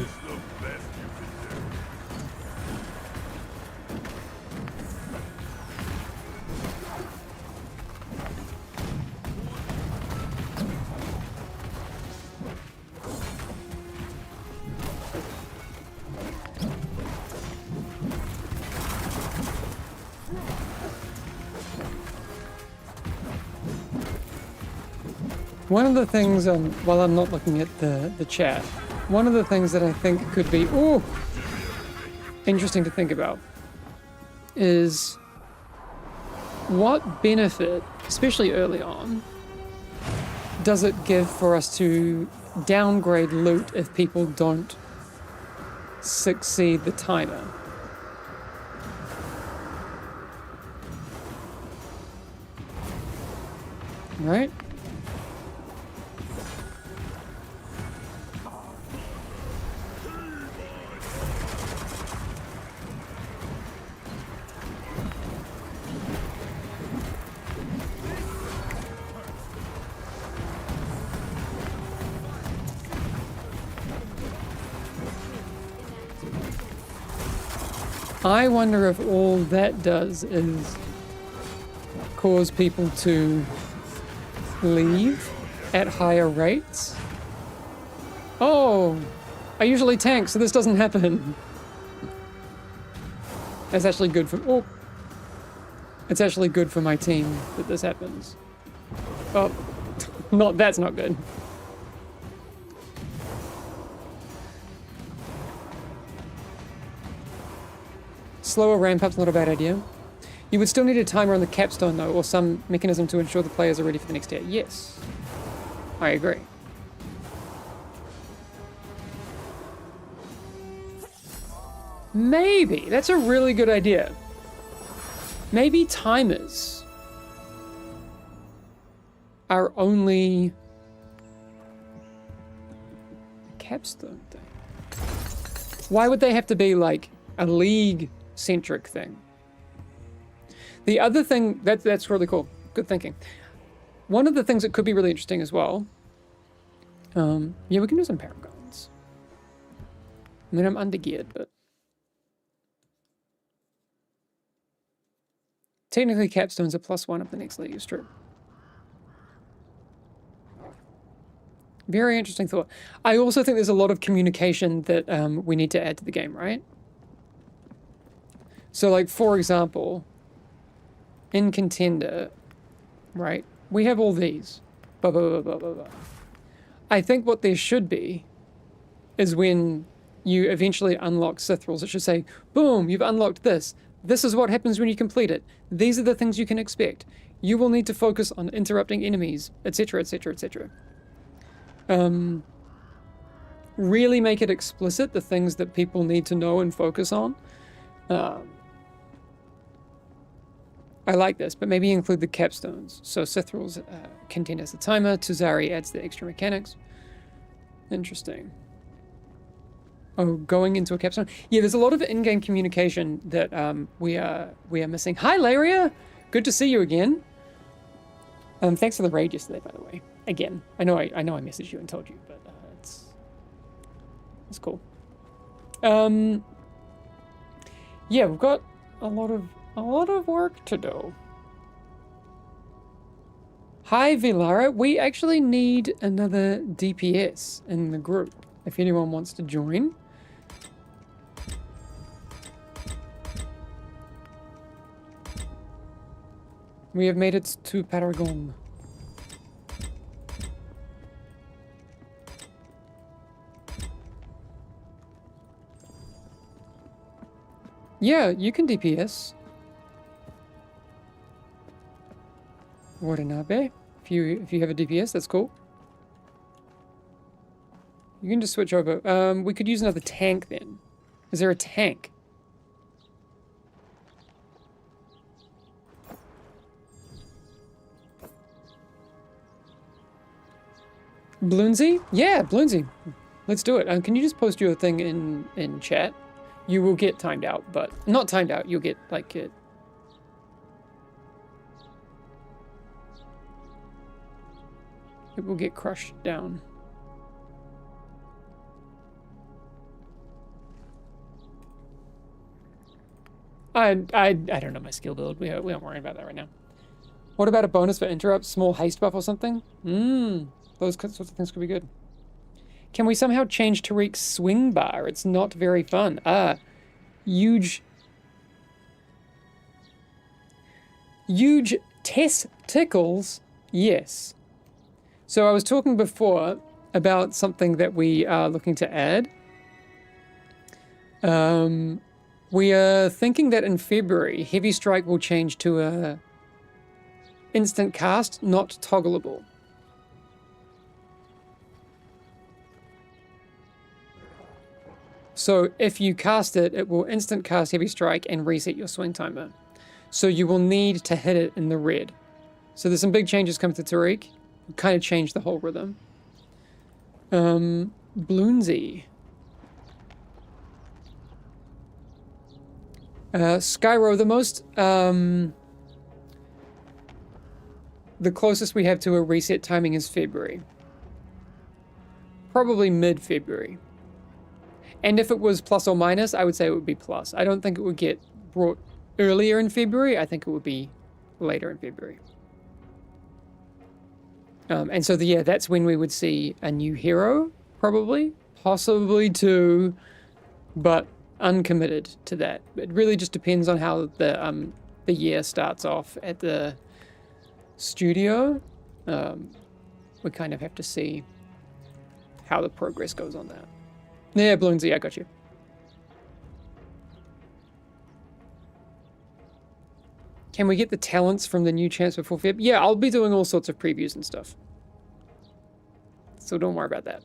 One of the things, while I'm not looking at the chat, one of the things that I think could be, interesting to think about is what benefit, especially early on, does it give for us to downgrade loot if people don't succeed the timer? Right? I wonder if all that does is cause people to leave at higher rates. Oh, I usually tank, so this doesn't happen. That's actually good for, it's actually good for my team that this happens. Oh, that's not good. Slower ramp up's not a bad idea. You would still need a timer on the capstone though, or some mechanism to ensure the players are ready for the next tier. Yes, I agree. Maybe, that's a really good idea. Maybe timers are only a capstone thing. Why would they have to be like a league centric thing? The other thing that's really cool. Good thinking. One of the things that could be really interesting as well. Yeah, we can do some paragons. I mean, I'm undergeared, but technically capstone's a +1 of the next league. Is true. Very interesting thought. I also think there's a lot of communication that we need to add to the game, right? So, like, for example, in Contender, right, we have all these. Blah, blah, blah, blah, blah, blah. I think what there should be is when you eventually unlock Sithrals, it should say, boom, you've unlocked this. This is what happens when you complete it. These are the things you can expect. You will need to focus on interrupting enemies, etc., etc., etc. Really make it explicit, the things that people need to know and focus on. I like this, but maybe include the capstones. So Sithral's content as the timer. Tuzari adds the extra mechanics. Interesting. Oh, going into a capstone. Yeah, there's a lot of in-game communication that we are missing. Hi, Laria. Good to see you again. Thanks for the raid yesterday, by the way. Again, I know I messaged you and told you, but it's cool. Yeah, we've got a lot of work to do. Hi, Vilara. We actually need another DPS in the group. If anyone wants to join. We have made it to Paragon. Yeah, you can DPS. Watanabe. If you have a DPS, that's cool. You can just switch over. We could use another tank then. Is there a tank? Bloonsy? Yeah, Bloonsy. Let's do it. Can you just post your thing in chat? You will get timed out, but not timed out. You'll get like it. It will get crushed down. I don't know my skill build. We aren't worrying about that right now. What about a bonus for interrupts? Small haste buff or something? Those sorts of things could be good. Can we somehow change Tariq's swing bar? It's not very fun. Huge testicles? Yes. So I was talking before about something that we are looking to add. We are thinking that in February, Heavy Strike will change to a instant cast, not toggleable. So if you cast it, it will instant cast Heavy Strike and reset your swing timer. So you will need to hit it in the red. So there's some big changes coming to Tariq. Kind of changed the whole rhythm. Bloonsy. Skyro, the most, the closest we have to a reset timing is February. Probably mid-February. And if it was plus or minus, I would say it would be plus. I don't think it would get brought earlier in February. I think it would be later in February. And so, yeah, that's when we would see a new hero, probably. Possibly two, but uncommitted to that. It really just depends on how the year starts off at the studio. We kind of have to see how the progress goes on that. Yeah, Bloonsy, I got you. Can we get the talents from the new champs before Feb? Yeah, I'll be doing all sorts of previews and stuff. So don't worry about that.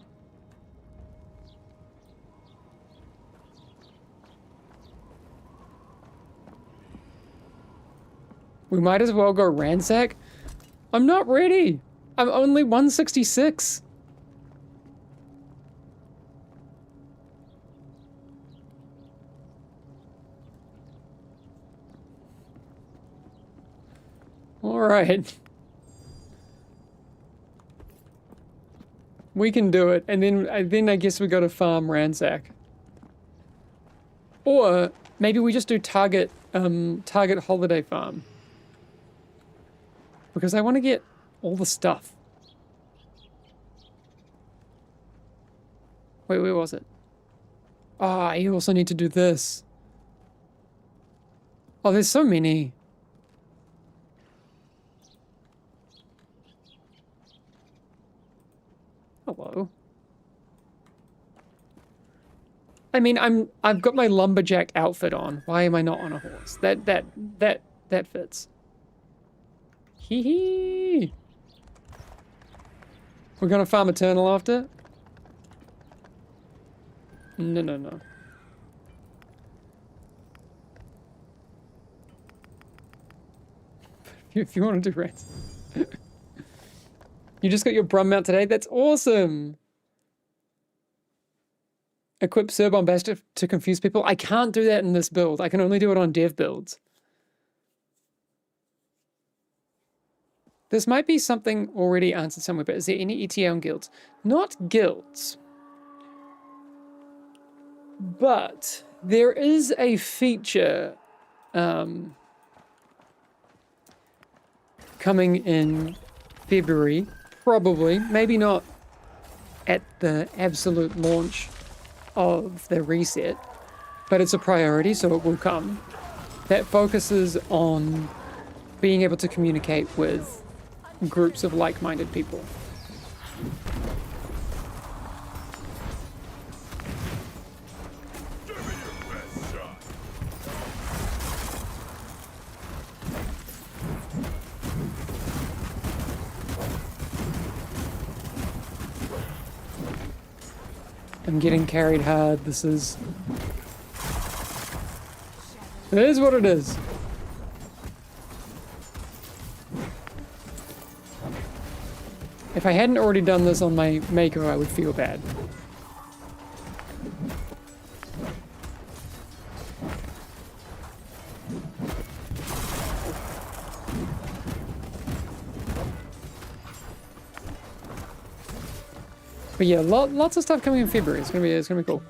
We might as well go ransack. I'm not ready. I'm only 166. All right. We can do it, and then I guess we go to farm ransack. Or maybe we just do target holiday farm. Because I want to get all the stuff. Wait, where was it? Ah, you also need to do this. Oh, there's so many. Hello. I mean, I've got my lumberjack outfit on. Why am I not on a horse? That fits. Hee hee. We're gonna farm Eternal after? No. if you want to do rats. You just got your Brum mount today? That's awesome! Equip Sir Bombastic to confuse people. I can't do that in this build. I can only do it on dev builds. This might be something already answered somewhere, but is there any ETA on guilds? Not guilds. But there is a feature coming in February, probably, maybe not at the absolute launch of the reset, but it's a priority, so it will come. That focuses on being able to communicate with groups of like-minded people. I'm getting carried hard. This is... It is what it is. If I hadn't already done this on my Mako, I would feel bad. But yeah, lots of stuff coming in February. It's gonna be cool.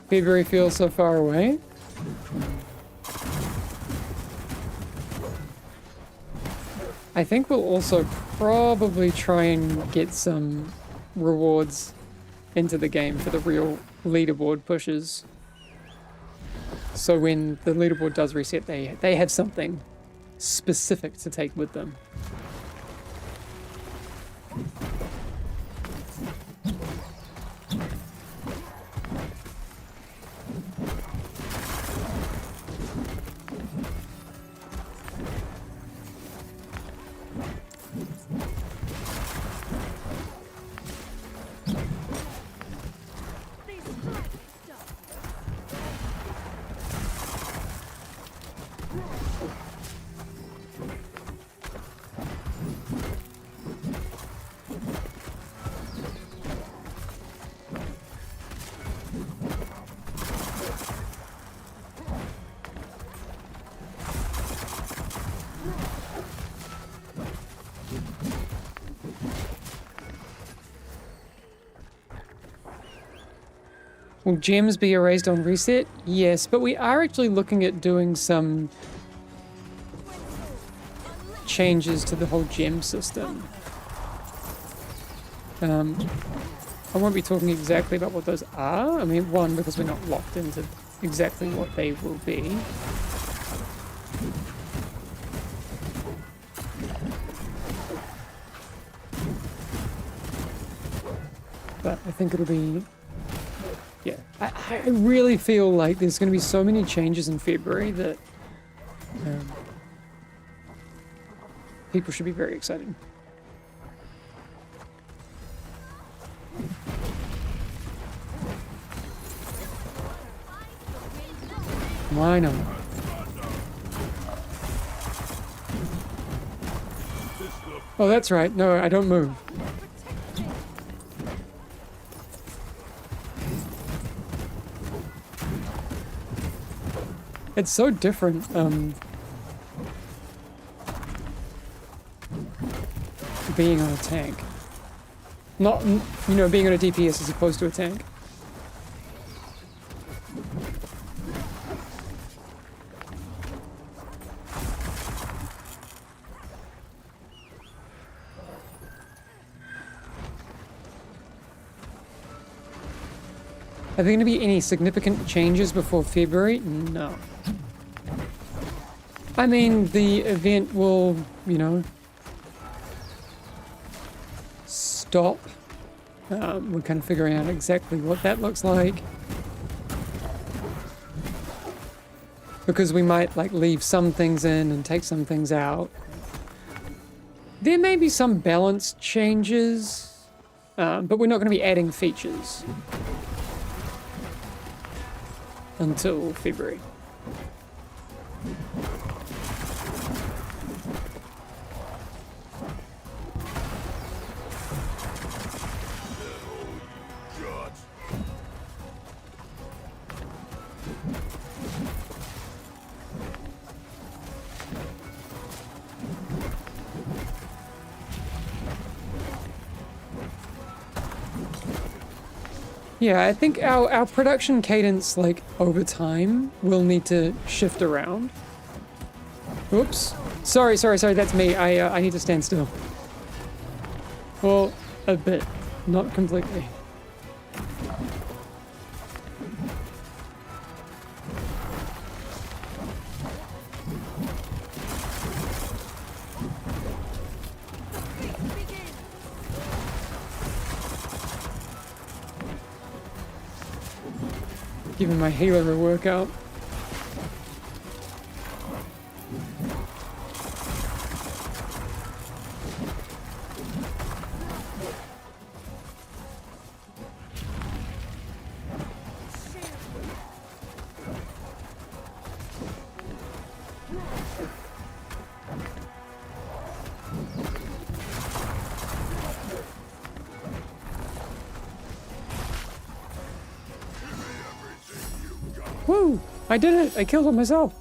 February feels so far away. I think we'll also probably try and get some rewards into the game for the real leaderboard pushes. So when the leaderboard does reset, they have something specific to take with them. Will gems be erased on reset? Yes, but we are actually looking at doing some changes to the whole gem system. I won't be talking exactly about what those are. I mean, one, because we're not locked into exactly what they will be. But I think it'll be... Yeah, I really feel like there's going to be so many changes in February that people should be very excited. Why not? Oh, that's right. No, I don't move. It's so different, being on a tank. Not, you know, being on a DPS as opposed to a tank. Are there going to be any significant changes before February? No. I mean, the event will, you know, stop We're kind of figuring out exactly what that looks like. Because we might like leave some things in and take some things out. There may be some balance changes, but we're not going to be adding features until February. Yeah, I think our production cadence, like, over time, will need to shift around. Oops. Sorry, that's me. I need to stand still. Well, a bit. Not completely. Giving my healer a workout. Woo! I did it! I killed it myself!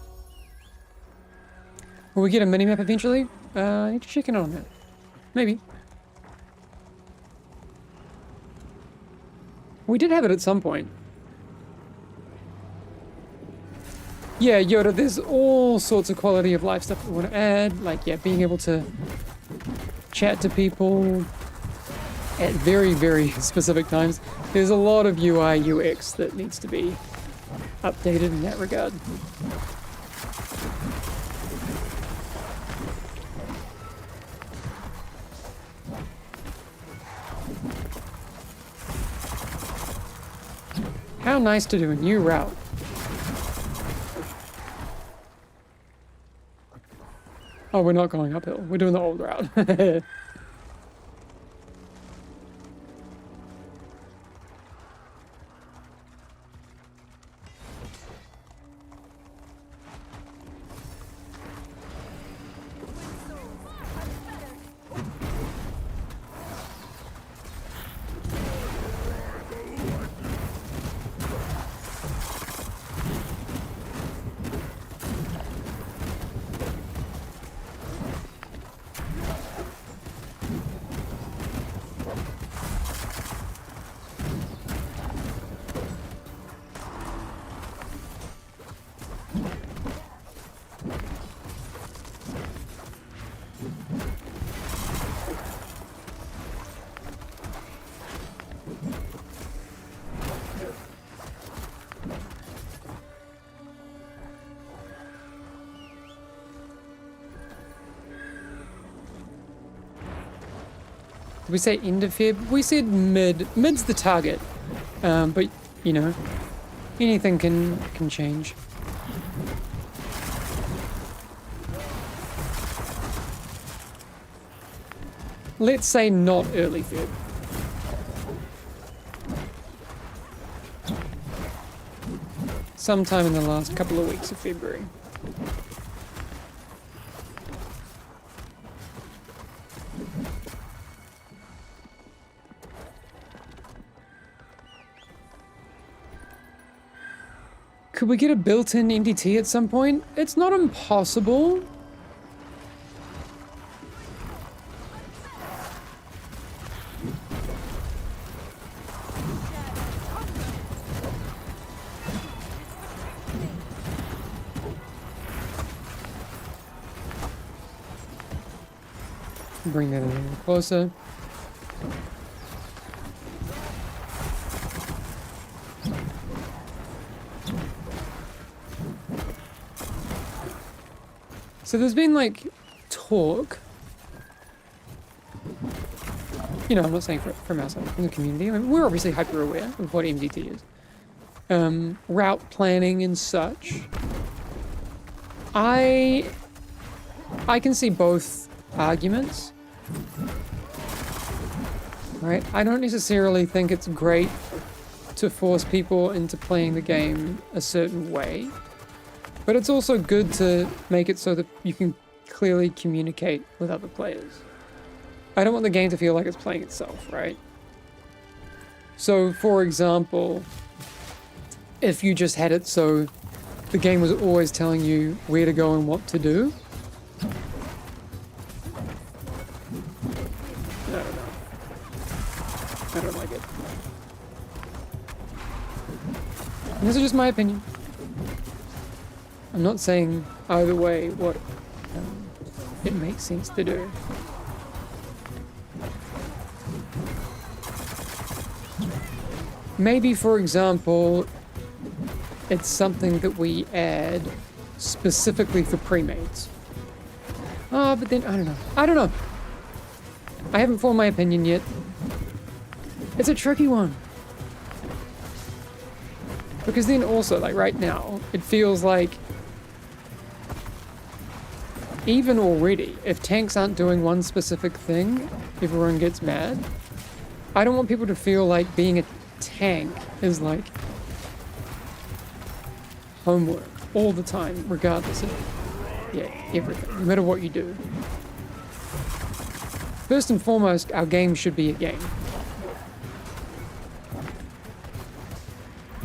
Will we get a minimap eventually? I need to check in on that. Maybe. We did have it at some point. Yeah, Yoda, there's all sorts of quality of life stuff we want to add. Like, yeah, being able to chat to people at very, very specific times. There's a lot of UI, UX that needs to be updated in that regard. How nice to do a new route. Oh, we're not going uphill. We're doing the old route. Did we say end of Feb? We said mid. Mid's the target. But, you know, anything can change. Let's say not early Feb. Sometime in the last couple of weeks of February. Could we get a built-in NDT at some point? It's not impossible. Bring that a little closer. So there's been like talk You know, I'm not saying from outside, from the community. I mean, we're obviously hyper aware of what MDT is. Route planning and such. I can see both arguments. Right? I don't necessarily think it's great to force people into playing the game a certain way, but it's also good to make it so that you can clearly communicate with other players. I don't want the game to feel like it's playing itself, right? So, for example, if you just had it so the game was always telling you where to go and what to do, I don't know. I don't like it. And this is just my opinion. I'm not saying either way what it makes sense to do. Maybe, for example, it's something that we add specifically for pre-mates. Oh, but then, I don't know. I don't know. I haven't formed my opinion yet. It's a tricky one. Because then also, like right now, it feels like even already, if tanks aren't doing one specific thing, everyone gets mad. I don't want people to feel like being a tank is like homework all the time, regardless of everything, no matter what you do. First and foremost, our game should be a game.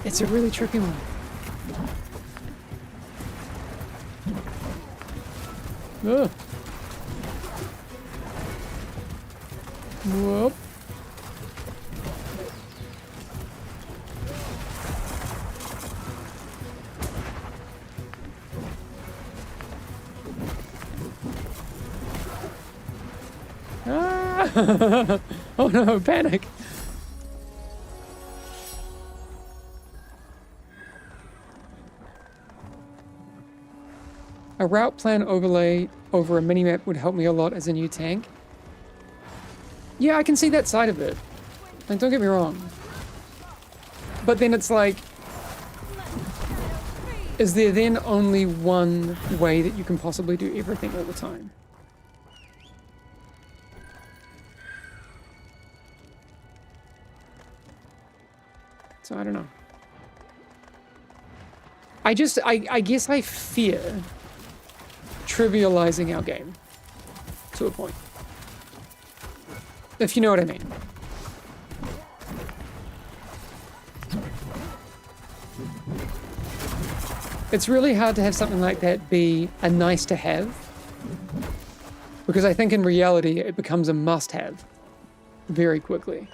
It's a really tricky one. Ugh. Whoop. Ah! Oh no, panic. A route plan overlay over a minimap would help me a lot as a new tank. Yeah, I can see that side of it. Like, don't get me wrong. But then it's like, is there then only one way that you can possibly do everything all the time? So I don't know. I guess I fear trivializing our game to a point. If you know what I mean. It's really hard to have something like that be a nice to have, because I think in reality it becomes a must have very quickly.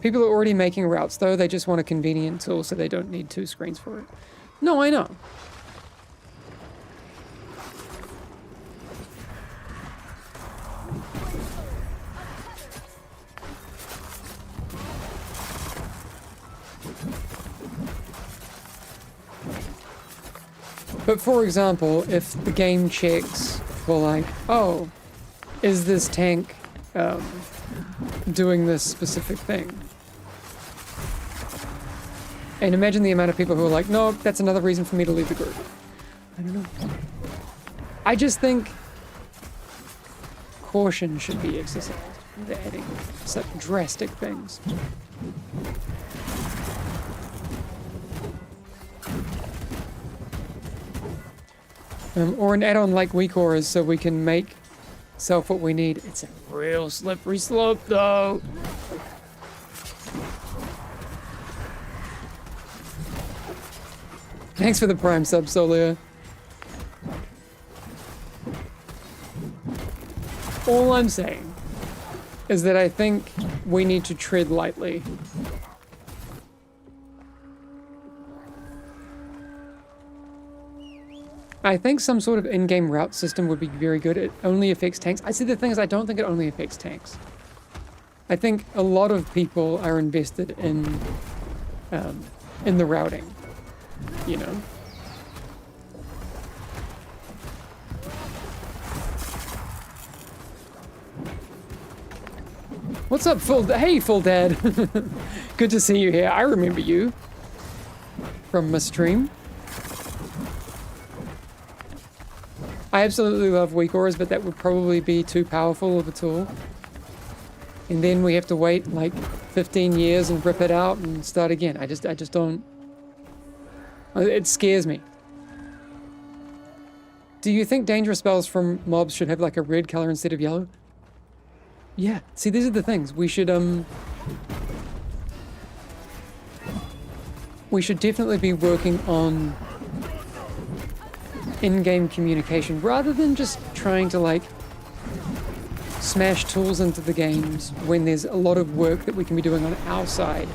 People are already making routes though, they just want a convenient tool so they don't need 2 screens for it. No, I know. But for example, if the game checks for like, oh, is this tank doing this specific thing? And imagine the amount of people who are like, no, that's another reason for me to leave the group. I don't know. I just think caution should be exercised with adding such drastic things. Or an add-on like weak auras so we can make self what we need. It's a real slippery slope though. Thanks for the prime sub, Solia. All I'm saying is that I think we need to tread lightly. I think some sort of in-game route system would be very good. It only affects tanks. I see the thing is I don't think it only affects tanks. I think a lot of people are invested in the routing, you know? What's up, Hey, full dad. Good to see you here. I remember you from my stream. I absolutely love weak auras, but that would probably be too powerful of a tool. And then we have to wait like 15 years and rip it out and start again. I just don't. It scares me. Do you think dangerous spells from mobs should have like a red color instead of yellow? Yeah. See, these are the things. We should definitely be working on in-game communication rather than just trying to like smash tools into the games when there's a lot of work that we can be doing on our side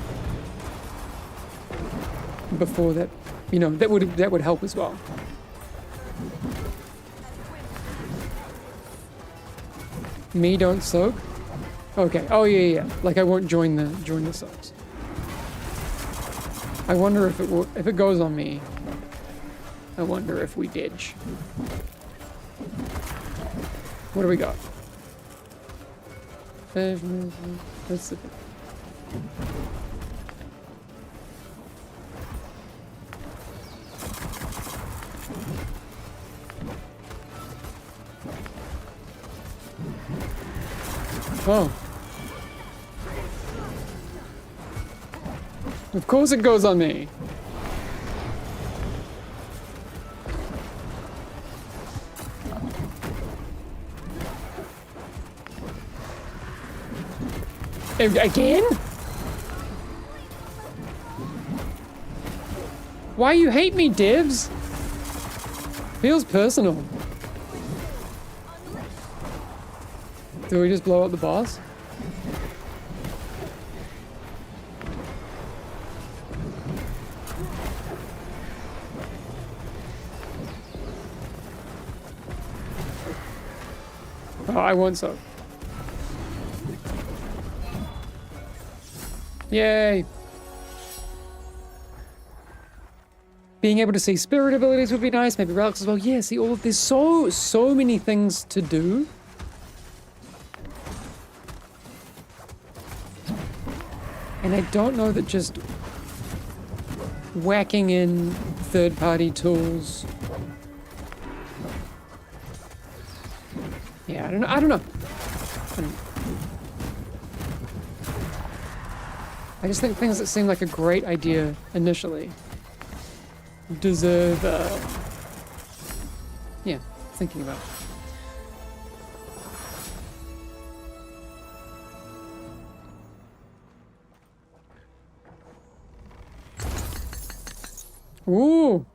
before that, you know, that would help as well. Me don't soak? Okay. Oh yeah. Like I won't join the soaks. I wonder if it goes on me. I wonder if we ditch. What do we got? That's the thing. Oh. Of course it goes on me. Again? Why you hate me, Divs? Feels personal. Do we just blow up the boss? Oh, I want so. Yay! Being able to see spirit abilities would be nice, maybe relics as well. Yeah, see, there's so many things to do. And I don't know that just whacking in third-party tools. Yeah, I don't know. I just think things that seem like a great idea initially deserve, yeah, thinking about. Ooh!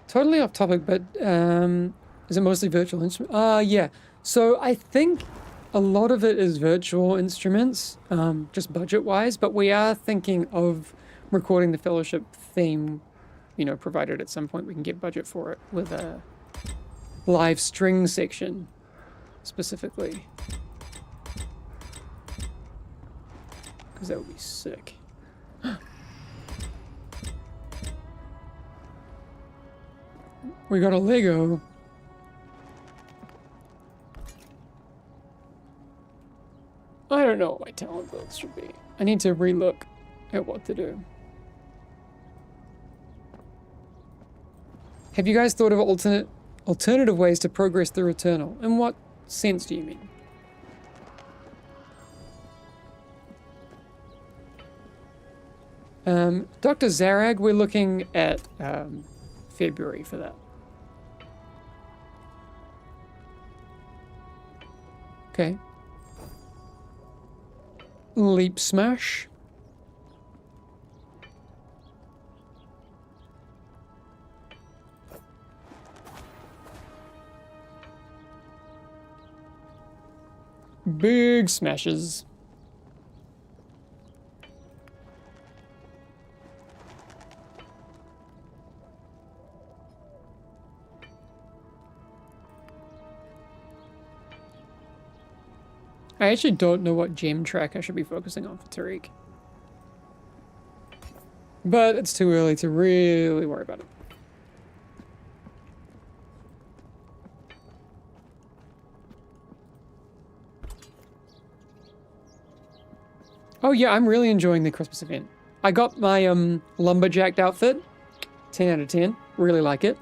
Totally off topic, but is it mostly virtual instruments? Yeah. So I think a lot of it is virtual instruments, just budget-wise, but we are thinking of recording the Fellowship theme, you know, provided at some point we can get budget for it with a live string section, specifically. Because that would be sick. We got a Lego. I don't know what my talent builds should be. I need to relook at what to do. Have you guys thought of alternative ways to progress through Eternal? In what sense do you mean? Dr. Zarag, we're looking at February for that. Okay. Leap smash. Big smashes. I actually don't know what gem track I should be focusing on for Tariq. But it's too early to really worry about it. Oh yeah, I'm really enjoying the Christmas event. I got my lumberjacked outfit. 10 out of 10. Really like it.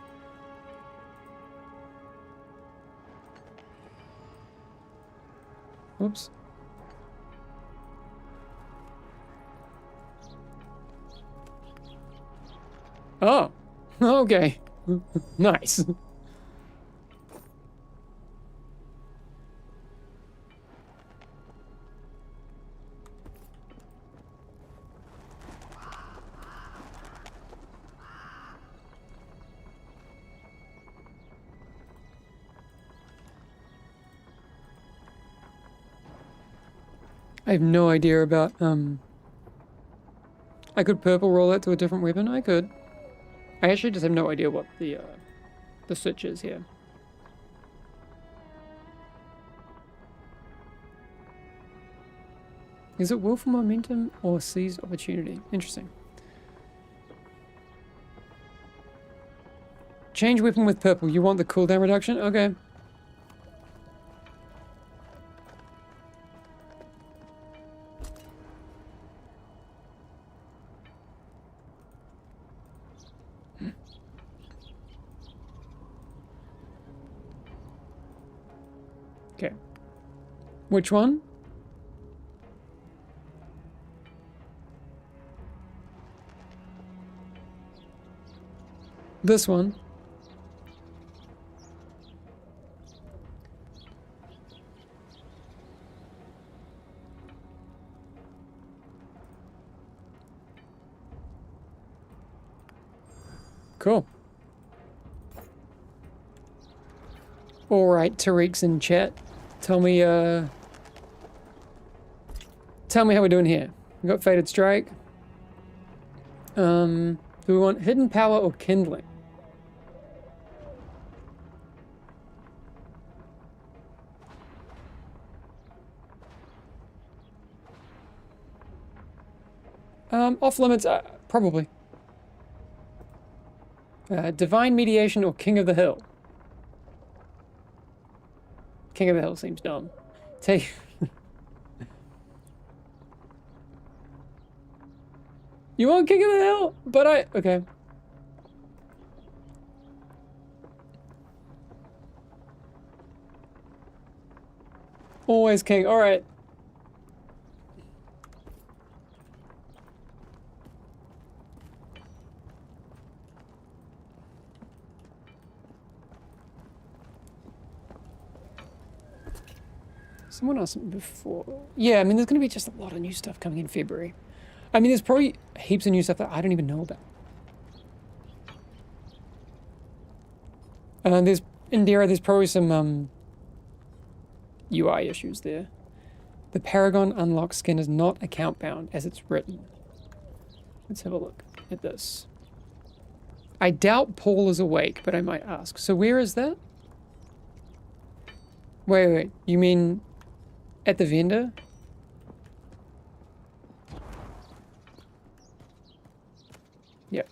Oops. Oh, okay. Nice. I have no idea about, I could purple roll it to a different weapon? I could. I actually just have no idea what the switch is here. Is it willful momentum or seized opportunity? Interesting. Change weapon with purple. You want the cooldown reduction? Okay. Okay. Which one? This one. Cool. Alright, Tariq's in chat. Tell me how we're doing here. We got Fated Strike. Do we want Hidden Power or Kindling? Off limits, probably. Divine Mediation or King of the Hill? King of the Hill seems dumb. Take... You want King of the Hill? But okay. Always King, alright. Someone asked me before. Yeah, I mean, there's going to be just a lot of new stuff coming in February. I mean, there's probably heaps of new stuff that I don't even know about. There's Indira, there's probably some UI issues there. The Paragon unlock skin is not account bound as it's written. Let's have a look at this. I doubt Paul is awake, but I might ask. So where is that? Wait. You mean at the vendor? Yep.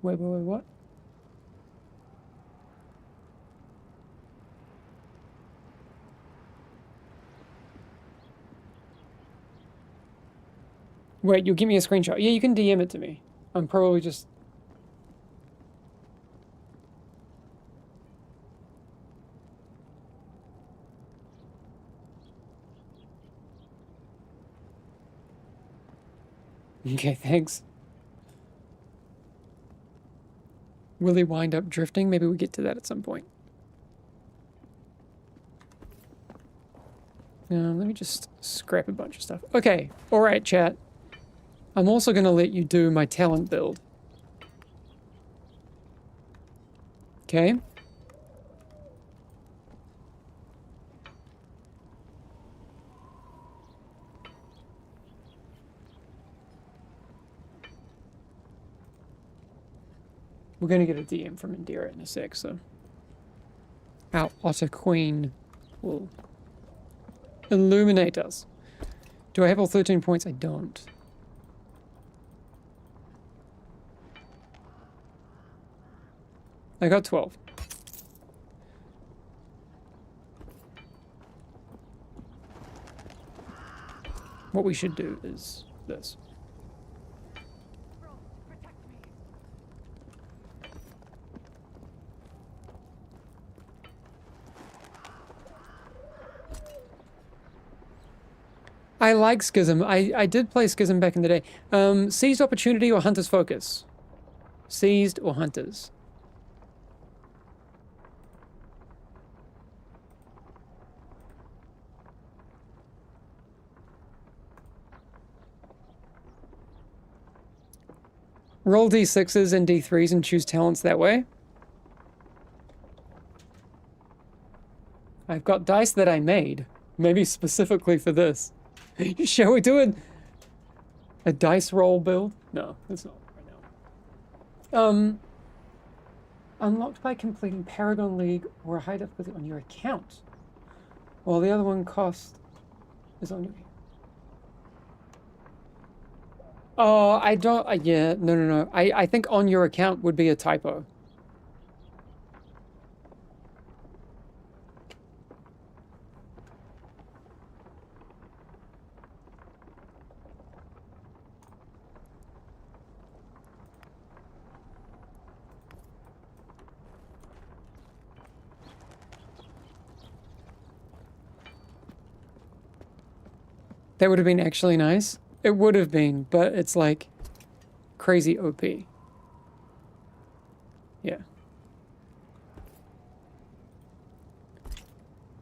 Wait, what? Wait, you'll give me a screenshot. Yeah, you can DM it to me. I'm probably just... Okay, thanks. Will he wind up drifting? Maybe we get to that at some point. Let me just scrap a bunch of stuff. Okay, alright, chat. I'm also going to let you do my talent build. Okay? We're going to get a DM from Indira in a sec, so... Our Otter Queen will illuminate us. Do I have all 13 points? I don't. I got 12. What we should do is this. I like Schism. I did play Schism back in the day. Seized Opportunity or Hunter's Focus? Seized or Hunters? Roll d6s and d3s and choose talents that way. I've got dice that I made, maybe specifically for this. Shall we do a dice roll build? No, that's not right now. Unlocked by completing Paragon League or a high difficulty on your account. While the other one cost is on your... Oh, I don't... yeah, no. I think on your account would be a typo. That would have been actually nice. It would have been, but it's like crazy OP. Yeah.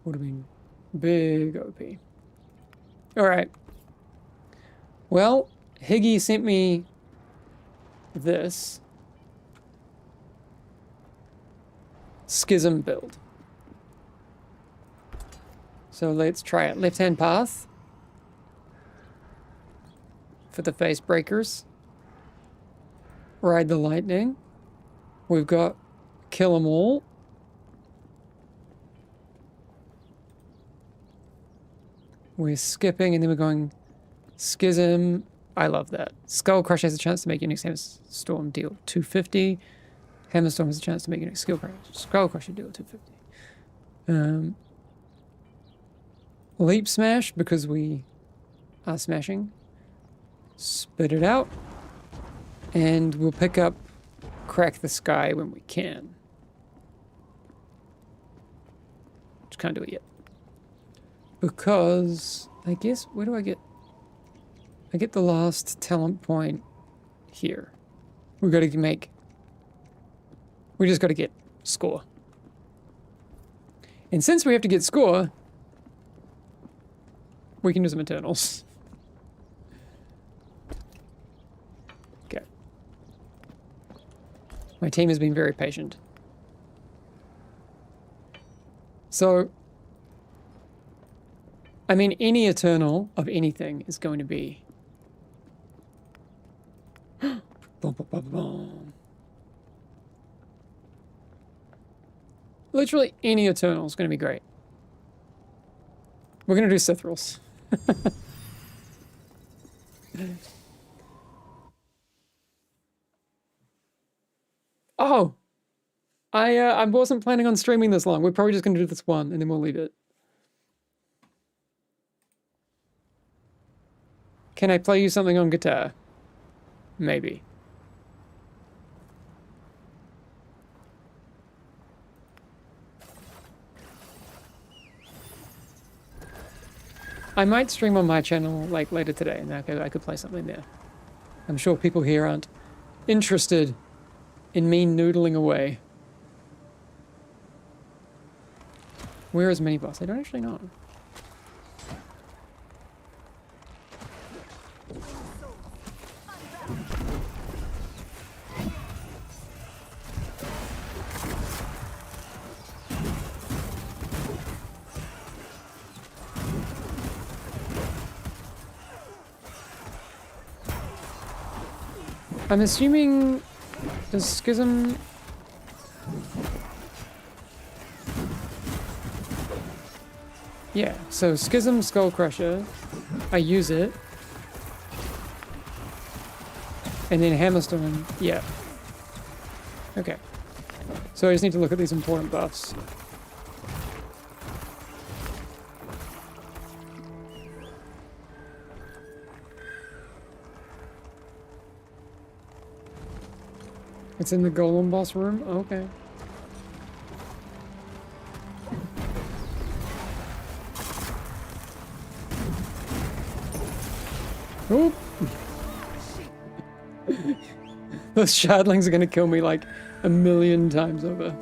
Would have been big OP. Alright. Well, Higgy sent me this Schism build. So let's try it. Left-hand path. For the face breakers. Ride the lightning. We've got kill 'em all. We're skipping and then we're going Schism. I love that. Skull Crush has a chance to make your next Hammerstorm deal 250. Hammerstorm has a chance to make your next Skull Crusher deal 250. Leap Smash because we are smashing. Spit it out. And we'll pick up Crack the Sky when we can. Just can't do it yet. Because, I guess, where do I get... I get the last talent point here. We've got to make... We just got to get score. And since we have to get score, we can do some Eternals. Okay. My team has been very patient. So, I mean, any Eternal of anything is going to be... Boom, boom, boom, boom. Literally any Eternal is going to be great. We're going to do Sithrils. Oh! I wasn't planning on streaming this long. We're probably just going to do this one, and then we'll leave it. Can I play you something on guitar? Maybe. I might stream on my channel like later today, and I could play something there. I'm sure people here aren't interested in me noodling away. Where is Mini Boss? I don't actually know. I'm assuming... Does Schism... Yeah, so Schism Skull Crusher, I use it. And then Hammerstone, yeah. Okay. So I just need to look at these important buffs. It's in the Golem boss room? Okay. Oop! Those shardlings are gonna kill me like 1,000,000 times over.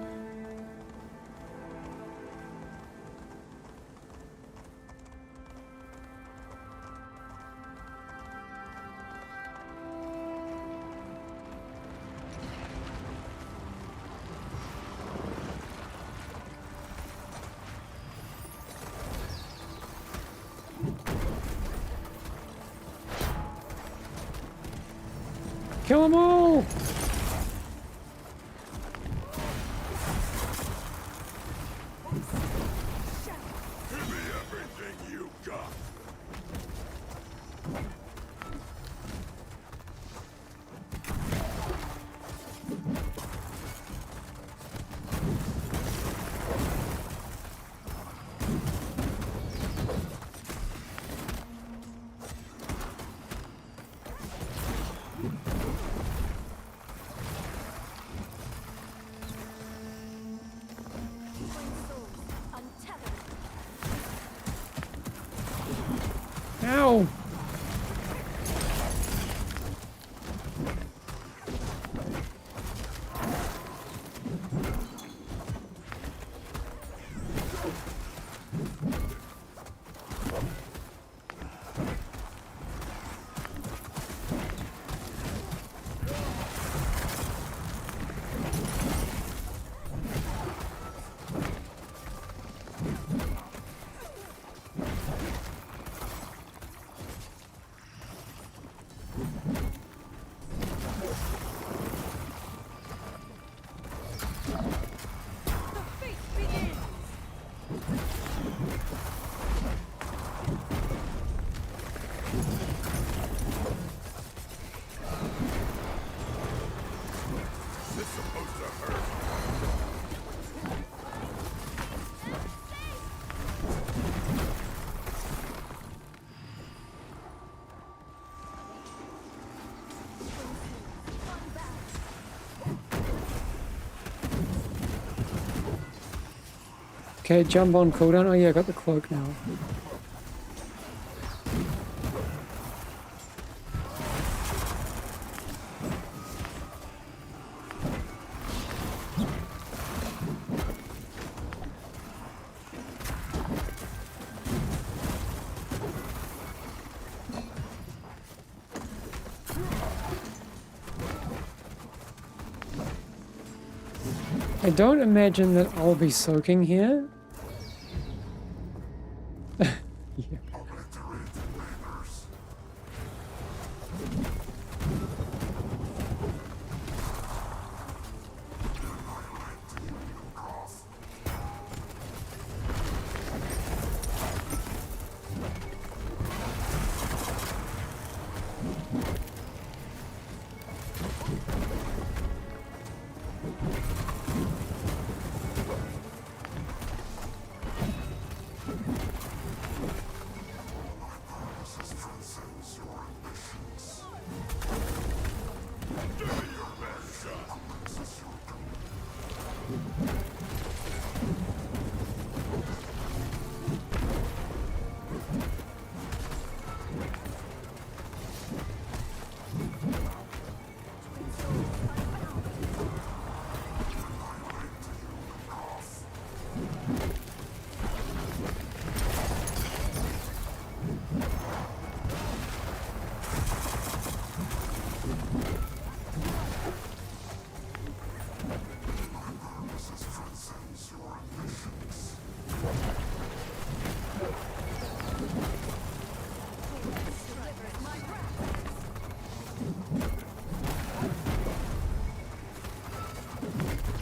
Kill them all! Ow! Okay, jump on cooldown. Oh yeah, I got the cloak now. I don't imagine that I'll be soaking here. Yeah.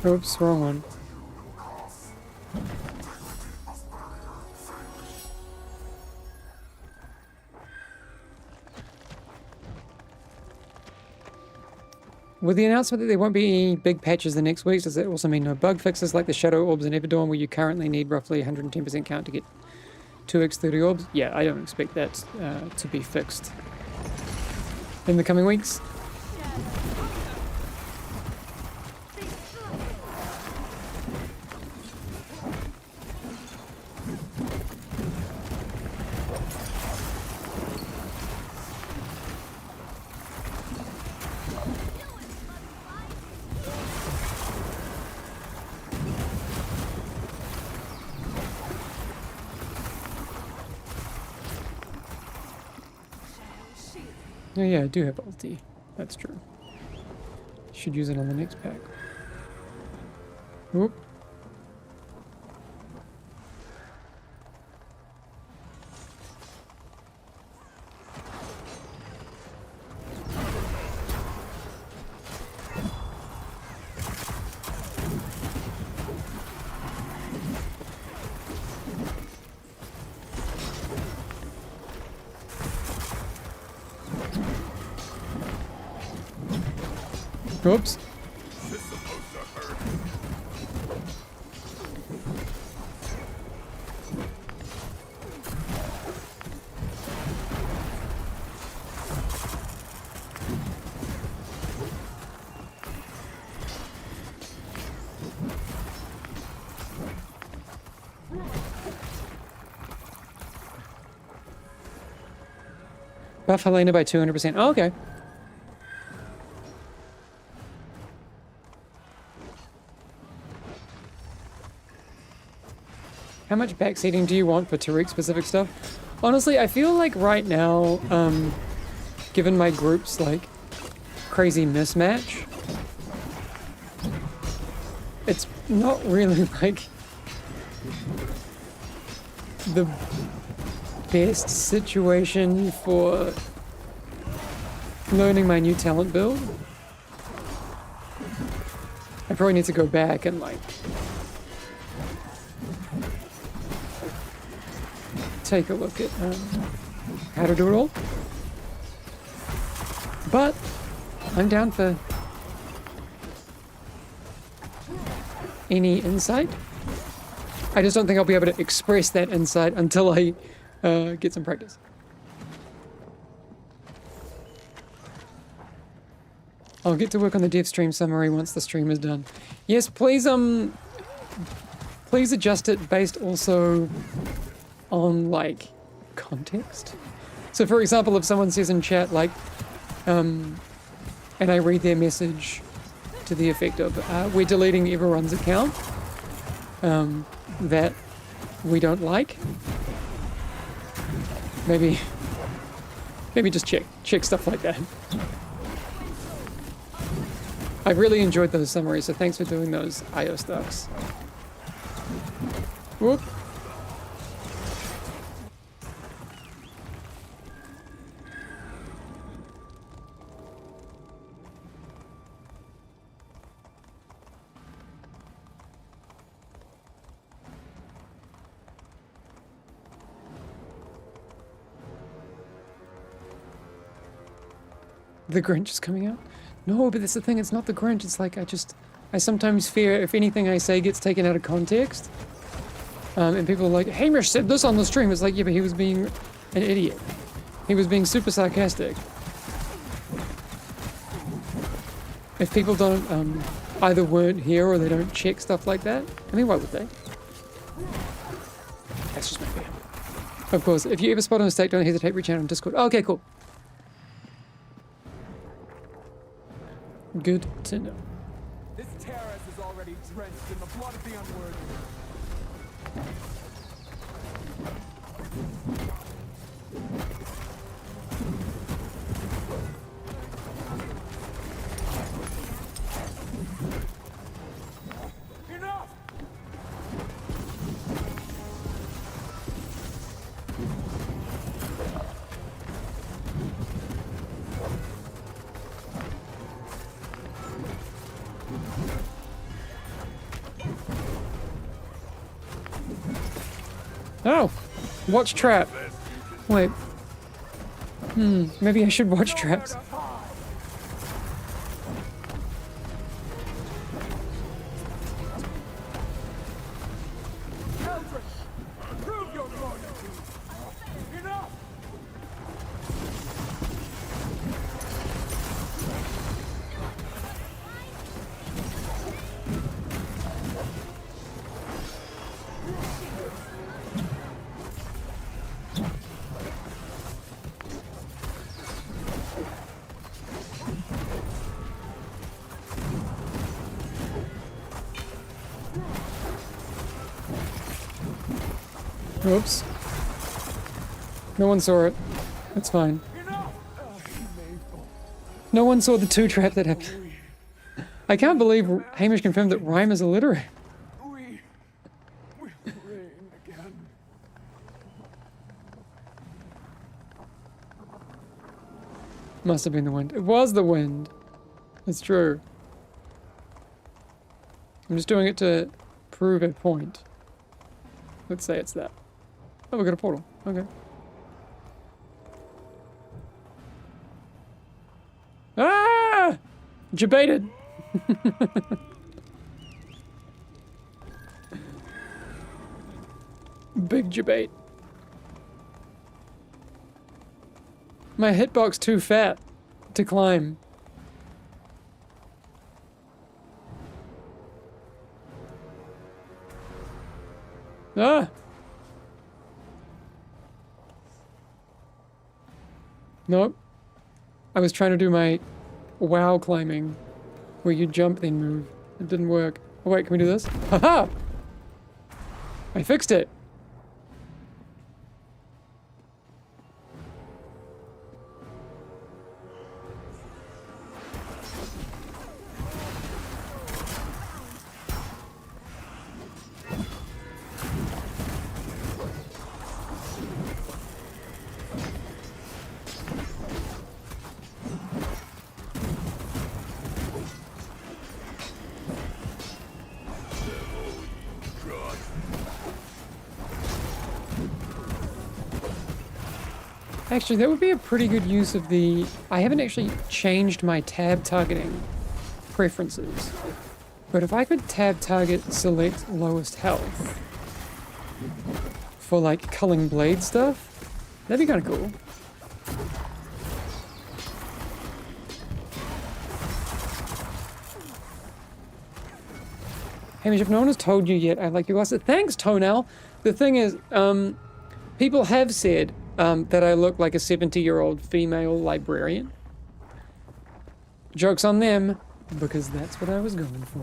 Oops, wrong one. With the announcement that there won't be any big patches the next week, does that also mean no bug fixes like the Shadow Orbs and Everdawn, where you currently need roughly 110% count to get 2x30 orbs? Yeah, I don't expect that to be fixed in the coming weeks. Oh yeah, I do have ulti. That's true. Should use it on the next pack. Oop. Oops. Buff Helena by 200%. Oh, okay. How much backseating do you want for Tariq specific stuff? Honestly, I feel like right now, given my group's like crazy mismatch, it's not really like the best situation for learning my new talent build. I probably need to go back and like take a look at how to do it all. But I'm down for any insight. I just don't think I'll be able to express that insight until I get some practice. I'll get to work on the dev stream summary once the stream is done. Yes, please please adjust it based also on like context. So for example, if someone says in chat like and I read their message to the effect of we're deleting everyone's account that we don't like, maybe just check stuff like that. I've really enjoyed those summaries, so thanks for doing those IO stuffs. Whoop. The Grinch is coming out? No, but that's the thing, it's not the Grinch. It's like I sometimes fear if anything I say gets taken out of context. And people are like, Hamish said this on the stream. It's like, yeah, but he was being an idiot. He was being super sarcastic. If people don't either weren't here or they don't check stuff like that, I mean, why would they? That's just my fear. Of course, if you ever spot a mistake, don't hesitate, reach out on Discord. Oh, okay, cool. Good to know. This terrace is already drenched in the blood of the unworthy. Enough! Oh! Watch trap. Wait. Maybe I should watch traps. Prove your loyalty. Enough! Oops. No one saw it. It's fine. No one saw the 2 trap that happened. I can't believe Hamish confirmed that Rhyme is illiterate. We will reign again. Must have been the wind. It was the wind. It's true. I'm just doing it to prove a point. Let's say it's that. Oh, we got a portal. Okay. Ah! Debated. Big debate. My hitbox too fat to climb. Ah! Nope. I was trying to do my WoW climbing, where you jump then move. It didn't work. Oh wait, can we do this? Haha! I fixed it! Actually, that would be a pretty good use of the... I haven't actually changed my tab targeting preferences. But if I could tab target select lowest health for like culling blade stuff, that'd be kind of cool. Hamish, if no one has told you yet, I'd like your glasses. Thanks, Toenail! The thing is, people have said that I look like a 70-year-old female librarian. Joke's on them, because that's what I was going for.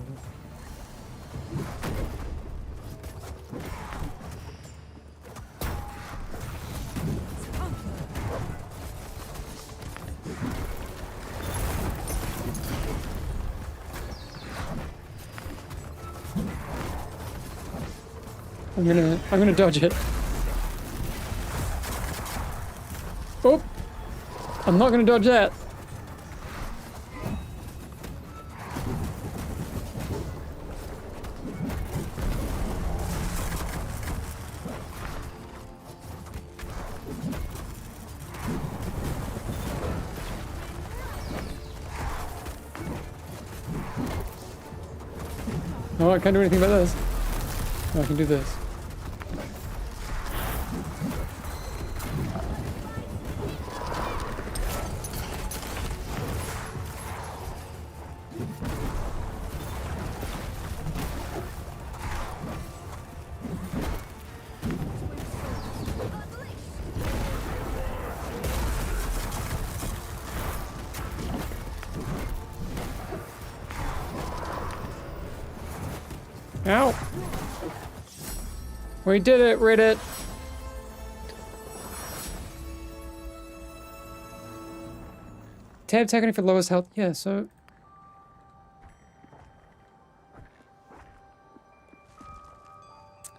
I'm gonna dodge it. Oh! I'm not gonna dodge that. Oh, I can't do anything about this. Oh, I can do this. Ow! We did it, Reddit! Tab targeting for lowest health. Yeah, so...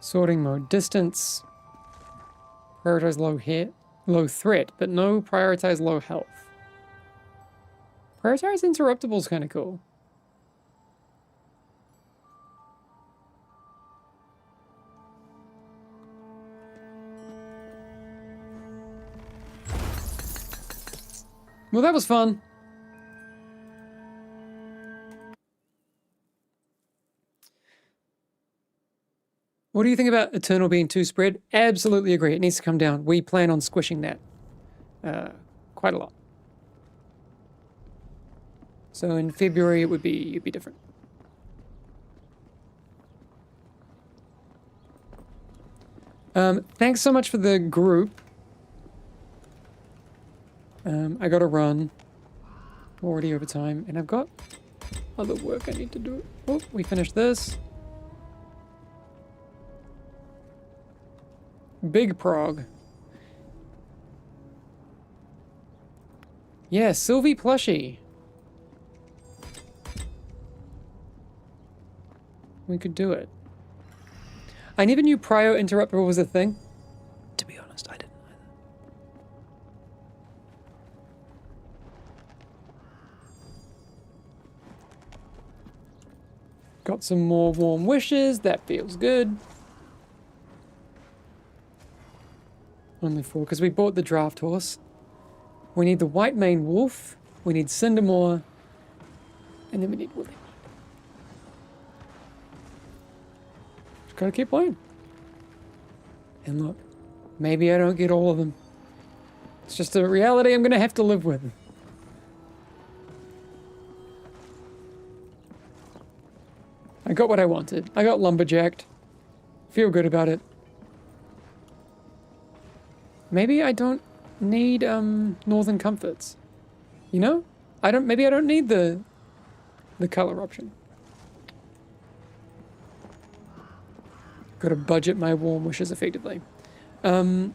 Sorting mode. Distance. Prioritize low threat, but no prioritize low health. Prioritize interruptible is kind of cool. Well, that was fun. What do you think about Eternal being 2 spread? Absolutely agree. It needs to come down. We plan on squishing that quite a lot. So in February, it'd be different. Thanks so much for the group. I gotta run. Already over time, and I've got other work I need to do. Oh, we finished this. Big prog. Yeah, Sylvie plushie. We could do it. I never knew Prio Interruptible was a thing. To be honest, I didn't either. Got some more warm wishes. That feels good. Only 4, because we bought the draft horse. We need the white mane wolf. We need Cindermore. And then we need Willie. Just gotta keep playing. And look, maybe I don't get all of them. It's just a reality I'm gonna have to live with. I got what I wanted. I got lumberjacked. Feel good about it. Maybe I don't need Northern Comforts. You know? Maybe I don't need the color option. Gotta budget my warm wishes effectively. The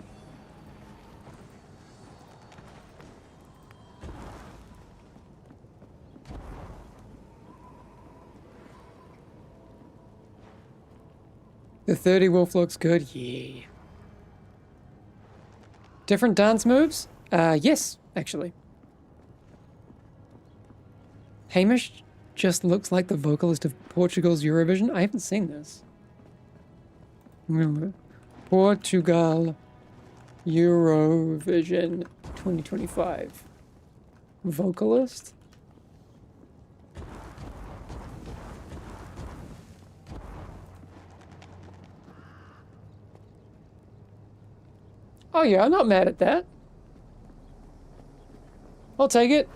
30 wolf looks good, yeah. Different dance moves? Yes, actually. Hamish just looks like the vocalist of Portugal's Eurovision. I haven't seen this. Portugal Eurovision 2025. Vocalist? Oh yeah, I'm not mad at that. I'll take it.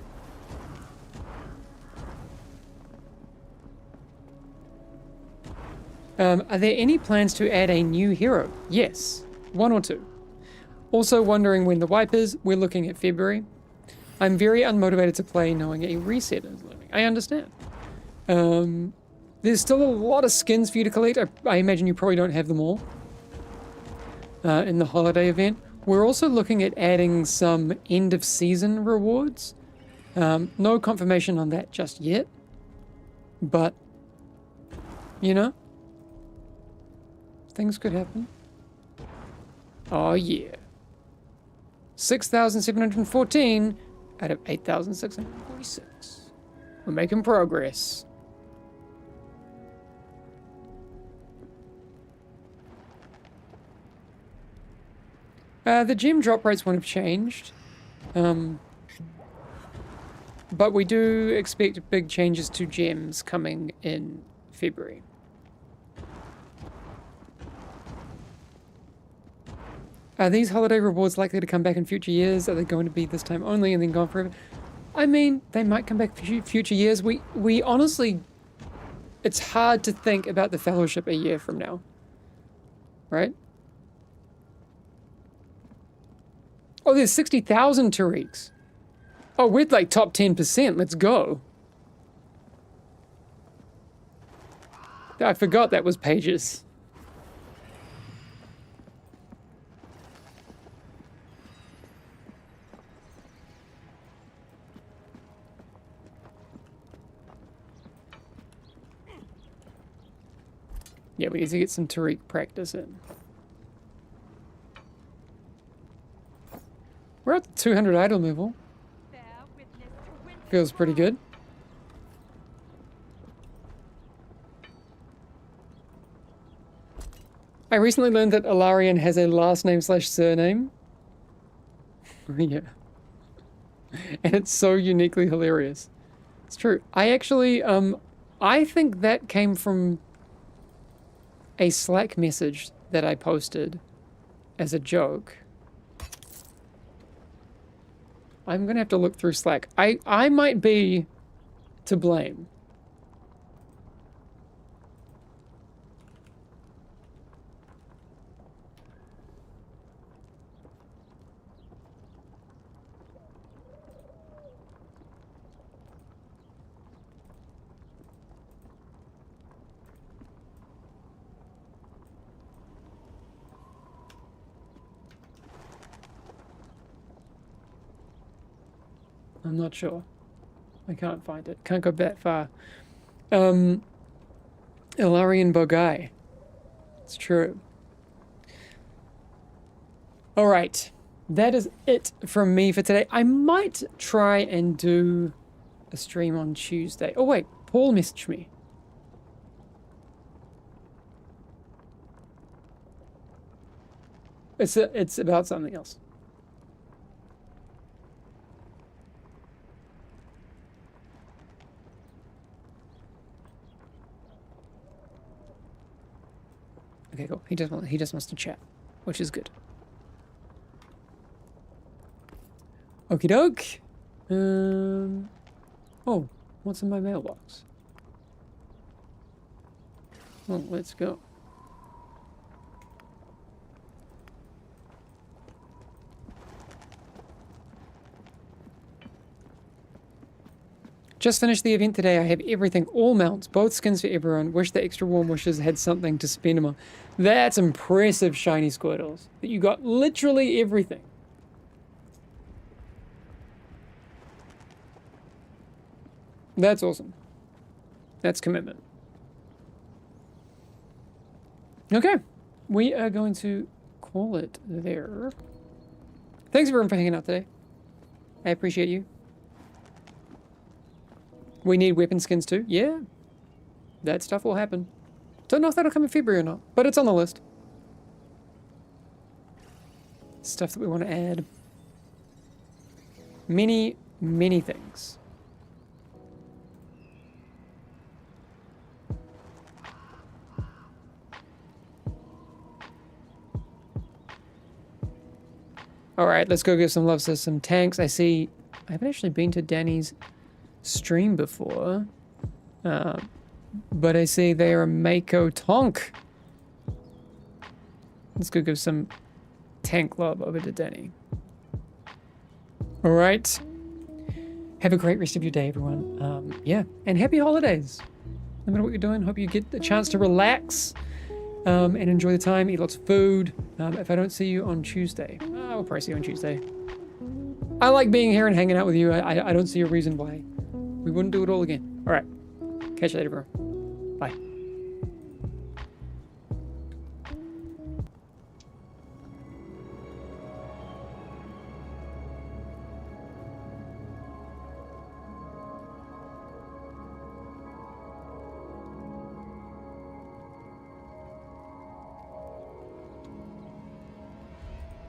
Are there any plans to add a new hero? Yes, 1 or 2. Also wondering when the wipe is. We're looking at February. I'm very unmotivated to play knowing a reset is looming. I understand. There's still a lot of skins for you to collect. I imagine you probably don't have them all in the holiday event. We're also looking at adding some end of season rewards. No confirmation on that just yet, but you know, things could happen. Oh yeah. 6,714 out of 8,646. We're making progress. The gem drop rates won't have changed. But we do expect big changes to gems coming in February. Are these holiday rewards likely to come back in future years? Are they going to be this time only and then gone forever? I mean, they might come back future years. We honestly, it's hard to think about the Fellowship a year from now. Right? Oh, there's 60,000 Tariqs. Oh, we're like top 10%. Let's go. I forgot that was pages. Yeah, we need to get some Tariq practice in. We're at the 200 idol level. Feels pretty good. I recently learned that Alarian has a last name / surname. Yeah. And it's so uniquely hilarious. It's true. I actually, I think that came from a Slack message that I posted as a joke. I'm gonna have to look through Slack. I might be to blame. I'm not sure. I can't find it. Can't go that far. Ilarian Bogai. It's true. All right. That is it from me for today. I might try and do a stream on Tuesday. Oh, wait. Paul messaged me. It's about something else. Okay, cool. He just wants to chat, which is good. Okie doke. Oh, what's in my mailbox? Well, let's go. Just finished the event today. I have everything, all mounts, both skins for everyone. Wish the extra warm wishes had something to spend them on. That's impressive, shiny Squirtles. That you got literally everything. That's awesome. That's commitment. Okay, we are going to call it there. Thanks everyone for hanging out today. I appreciate you. We need weapon skins too. Yeah, that stuff will happen. Don't know if that'll come in February or not, but it's on the list. Stuff that we want to add. Many, many things. All right, let's go give some love to some tanks. I see, I haven't actually been to Danny's stream before, but I see they are a Mako Tonk. Let's go give some tank love over to Danny. All right. Have a great rest of your day, everyone. Yeah, and happy holidays. No matter what you're doing, hope you get the chance to relax and enjoy the time, eat lots of food. If I don't see you on Tuesday, I'll probably see you on Tuesday. I like being here and hanging out with you. I don't see a reason why we wouldn't do it all again. All right. Catch you later, bro. Bye.